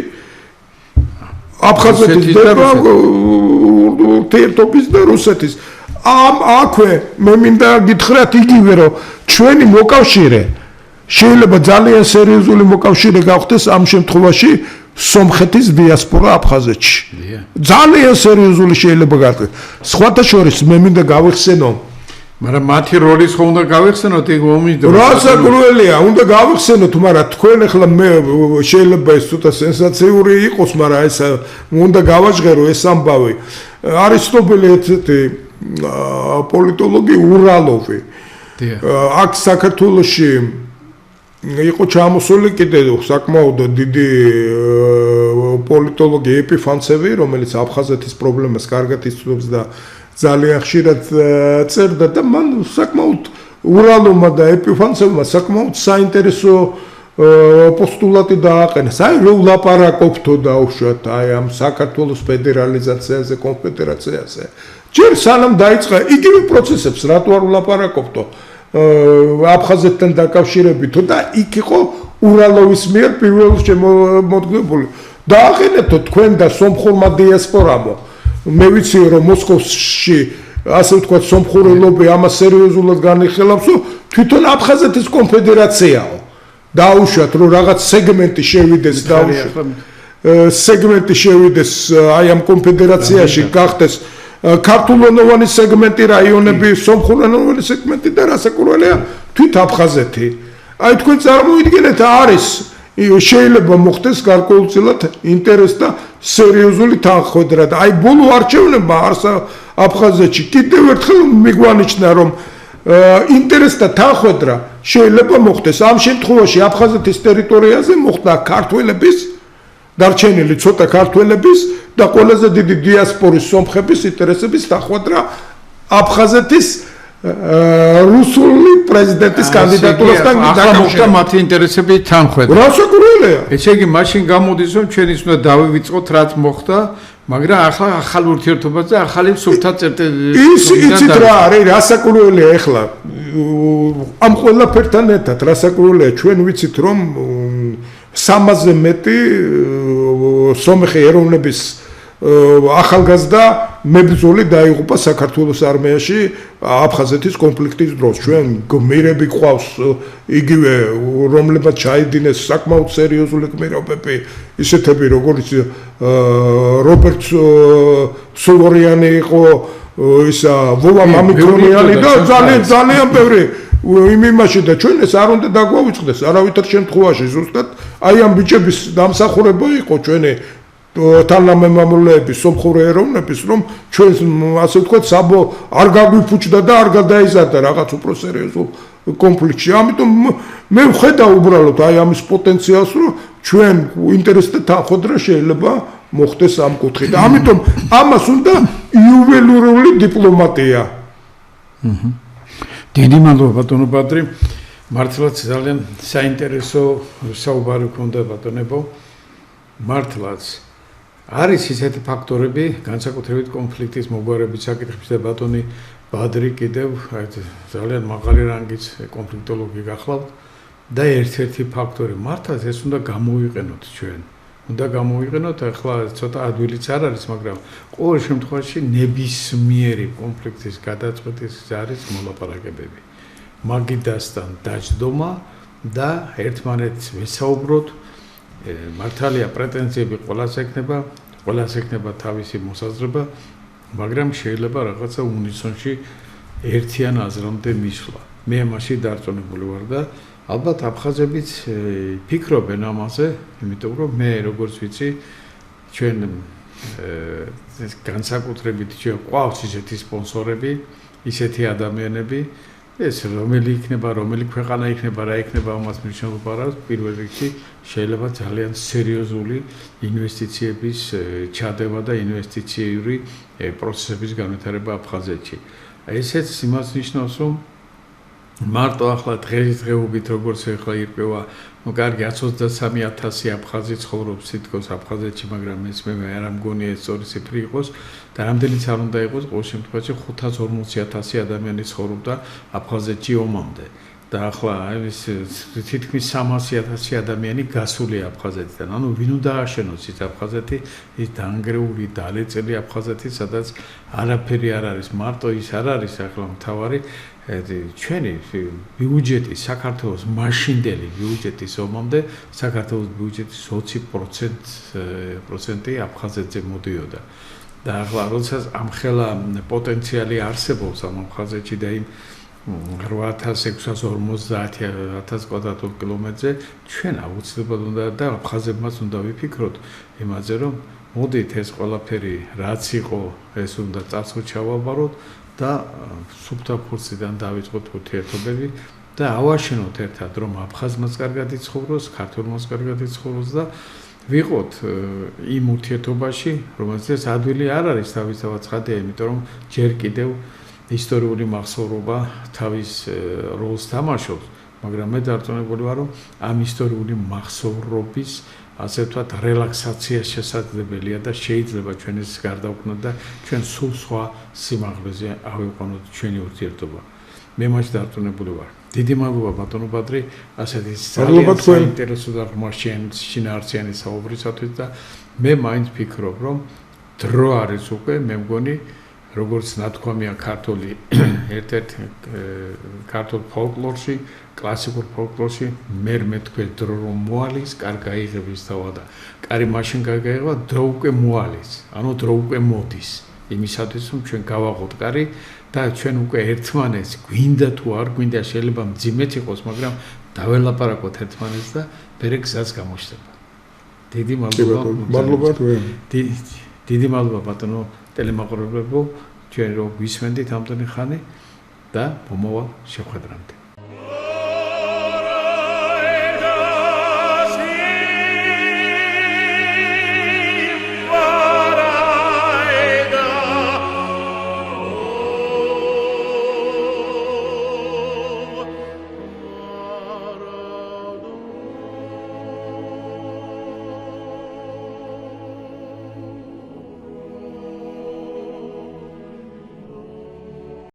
აფხაზეთის და ურთიერთობის და რუსეთის. აქვე მე მინდა გითხრათ იგივე რომ ჩვენი მოკავშირე შეიძლება ძალიან სერიოზული მოკავშირე გახდეს ამ შემთხვევაში სომხეთის დიასპორა აფხაზეთში. ძალიან სერიოზული შეიძლება გახდეს. სხვათა შორის მე მინდა გავიხსენო მაგრამ მათი როლის ხო უნდა გავიხსენოთ ეგ ომის დროს? რასაკურველია, უნდა გავიხსენოთ, მაგრამ თქვენ ახლა მე შეიძლება ეს ცოტა სენსაციური იყოს, მაგრამ ეს უნდა გავაჟღერო ეს ამბავი. არის ცნობილი ესეთი პოლიტოლოგი ურალოვი. აქ საქართველოში იყო ჩამოსული კიდე საკმაოდ დიდი პოლიტოლოგი ეპიფანცევი, რომელიც აფხაზეთის პრობლემას კარგად იცნობს და ძალიან ხშირად წერდა და მან საკმაოდ ურალოვმა და ეპიფანცევმა საკმაოდ საინტერესო პოსტულატი დააყენა. აი რო ვლაპარაკობთო დაუშვათ აი ამ საქართველოს ფედერალიზაციაზე, კონფედერაციაზე. ჯერ სანამ დაიწყა იგივე პროცესებს რატო არ ვლაპარაკობთო აფხაზეთთან დაკავშირებითო და იქ იყო ურალოვის მიერ პირველ შემოდგებული. დააყენეთო თქვენ და სომხურმა დიასპორამო. მე ვიცი რომ მოსკოვში ასე ვთქვათ სომხურელობი ამას სერიოზულად განიხილავს, რომ თვითონ აფხაზეთის კონფედერაციაო. დაუშვათ რომ რაღაც სეგმენტი შევიდეს სეგმენტი შევიდეს აი ამ კონფედერაციაში გახდეს ქართულენოვანი სეგმენტი რაიონები, სომხურენოვანი სეგმენტი და რასაკურველია თვით აფხაზეთი. აი თქვენ წარმოიდგინეთ არის შეიძლება მოხდეს გარკვეულწილად ინტერესს და სერიოზული თანხმედრა და აი ბოლო არჩევნებმა აფხაზეთში კიდევ ერთხელ მიგვანიშნა რომ ინტერესს და თანხმედრა შეიძლება მოხდეს ამ შემთხვევაში აფხაზეთის ტერიტორიაზე მოხდა ქართველების დარჩენილი ცოტა ქართველების და ყველაზე დიდი დიასპორის სომხების ინტერესების თანხმედრა აფხაზეთის რუსული პრეზიდენტის კანდიდატურასთან დაკავშირებით მათი ინტერესები თანხმედრა. რასაკურველია? ესე იგი მაშინ გამოდის რომ ჩვენ ის უნდა დავივიწყოთ რაც მოხდა, მაგრამ ახლა ახალ ურთიერთობაზე ახალი სულთა წერტილი იცით რა არის რასაკურველია ახლა ამ ყველაფერთან ერთად რასაკურველია ჩვენ ვიცით რომ 300-ზე მეტი სომეხი ეროვნების ახალგაზრდა მებრძოლი დაიღუპა საქართველოს არმიაში აფხაზეთის კონფლიქტის დროს. ჩვენ გმირები ყავს იგივე რომლებაც ჩაიდინეს საკმაოდ სერიოზული გმირობები, ისეთები როგორც რობერტ სულორიანი იყო, ისა ვოვა მამიკონიანი და ძალიან ბევრი იმ იმაში და ჩვენ ეს არ უნდა დაგვავიწყდეს არავითარ შემთხვევაში ზუსტად აი ამ ბიჭების დამსახურება იყო ჩვენი თანამემამულეების სომხური ეროვნების რომ ჩვენ ასე ვთქვათ საბო არ გაგვიფუჭდა და არ გადაიზარდა რაღაც უფრო სერიოზულ კონფლიქტში. ამიტომ მე ვხედავ უბრალოდ აი ამის პოტენციალს რომ ჩვენ ინტერესთა თანხმედრა შეიძლება მოხდეს ამ კუთხით. ამიტომ ამას უნდა იუველირული დიპლომატია. დიდი მადლობა ბატონო ბადრი. მართლაც ძალიან საინტერესო საუბარი გქონდა ბატონებო. მართლაც არის ისეთი ფაქტორები, განსაკუთრებით კონფლიქტის მოგვარების საკითხის და ბატონი ბადრი კიდევ ძალიან მაღალი რანგის კონფლიქტოლოგი გახლავთ და ერთ-ერთი ფაქტორი მართლაც ეს უნდა გამოვიყენოთ ჩვენ. უნდა გამოვიყენოთ, ახლა ცოტა ადვილიც არ არის, მაგრამ ყოველ შემთხვევაში ნებისმიერი კონფლიქტის გადაწყვეტის არის მოლაპარაკებები. მაგიდასთან დაჯდომა და ერთმანეთს ვესაუბროთ. მართალია პრეტენზიები ყველას ექნება თავისი მოსაზრება, მაგრამ შეიძლება რაღაცა უნისონში ერთიან აზრამდე მისვლა. მე ამაში დარწმუნებული ვარ და ალბათ აფხაზებიც ფიქრობენ ამაზე, იმიტომ რომ მე როგორც ვიცი, ჩვენ განსაკუთრებით ჩვენ ყავს ისეთი სპონსორები, ისეთი ადამიანები, ეს რომელი იქნება, რომელი ქვეყანა იქნება, რა იქნება ამას მნიშვნელობა არ აქვს. პირველ რიგში შეიძლება ძალიან სერიოზული ინვესტიციების ჩადება და ინვესტიციური პროცესების განვითარება აფხაზეთში. ესეც იმას ნიშნავს, რომ მარტო ახლა დღესდღეობით როგორც ახლა ირკვევა, კარგი 123,000 აფხაზი ცხოვრობს თითქოს აფხაზეთში, მაგრამ ეს მე არ მგონია ეს სწორი ციფრი იყოს და რამდენიც არ უნდა იყოს, ყოველ შემთხვევაში 540,000 ადამიანი ცხოვრობდა აფხაზეთში ომამდე. და ახლა ეს თითქმის 300,000 ადამიანი გასულია აფხაზეთიდან. ანუ ვინ უნდა ააშენოს ის აფხაზეთი, ის დაანგრეული, დალეწილი აფხაზეთი, სადაც არაფერი არ არის, მარტო ის არ არის ახლა მთავარი ჩვენი ბიუჯეტი საქართველოს მაშინდელი ბიუჯეტის ომამდე საქართველოს ბიუჯეტის 20% აფხაზეთზე მოდიოდა. და ახლა როდესაც ამხელა პოტენციალი არსებობს ამ აფხაზეთში და იმ 8,650 კვადრატულ კილომეტრზე ჩვენ აუცილებლად უნდა და აფხაზებმაც უნდა ვიფიქროთ იმაზე რომ მოდით ეს ყველაფერი რაც იყო ეს უნდა წარსულ ჩავაბაროთ და სუფთა ფურციდან დავიწყოთ ურთიერთობები და ავაშენოთ ერთად, რომ აფხაზმაც კარგად იცხოვროს, ქართველმაც კარგად იცხოვროს და ვიყოთ იმ ურთიერთობაში, რომელზეც ადვილი არ არის თავისთავად ცხადია, იმიტომ რომ ჯერ კიდევ ისტორიული მახსოვრობა თავის როლს თამაშობს, მაგრამ მე დარწმუნებული ვარ, რომ ამ ისტორიული მახსოვრობის ასე ვთქვათ, რელაქსაცია შესაძლებელია და შეიძლება ჩვენ ეს გარდაუქმნათ და ჩვენ სულ სხვა სიმაღლეზე ავიყვანოთ ჩვენი ურთიერთობა. მე მას დარწმუნებული ვარ. დიდი მადლობა ბატონო ბადრი, ასეთი ძალიან საინტერესო და შინაარსიანი საუბრისათვის და მე მაინც ფიქრობ, რომ დრო არის უკვე, მე მგონი, როგორც ნათქვამია ქართული ერთ-ერთ ქართულ ფოლკლორში, კლასიკურ ფოლკლორში, მე თქვენ დრო რომ მოალის, კარ გაიღების თავა და კარი მაშინ გაიღება, დრო უკვე მოალის, ანუ დრო უკვე მოდის. იმისათვის რომ ჩვენ გავაღოთ კარი და ჩვენ უკვე ერთმანეთს გვინდა თუ არ გვინდა შეიძლება მძიმეთ იყოს, მაგრამ დაველაპარაკოთ ერთმანეთს და ბერე გზაც გამოჩნდება. დიდი მადლობა. მადლობა თქვენ. დიდი მადლობა ბატონო ტელემაყურებლებო, ჩვენ რო გვისმენდით ამდენი ხანი და მომავალ შეხვედრამდე.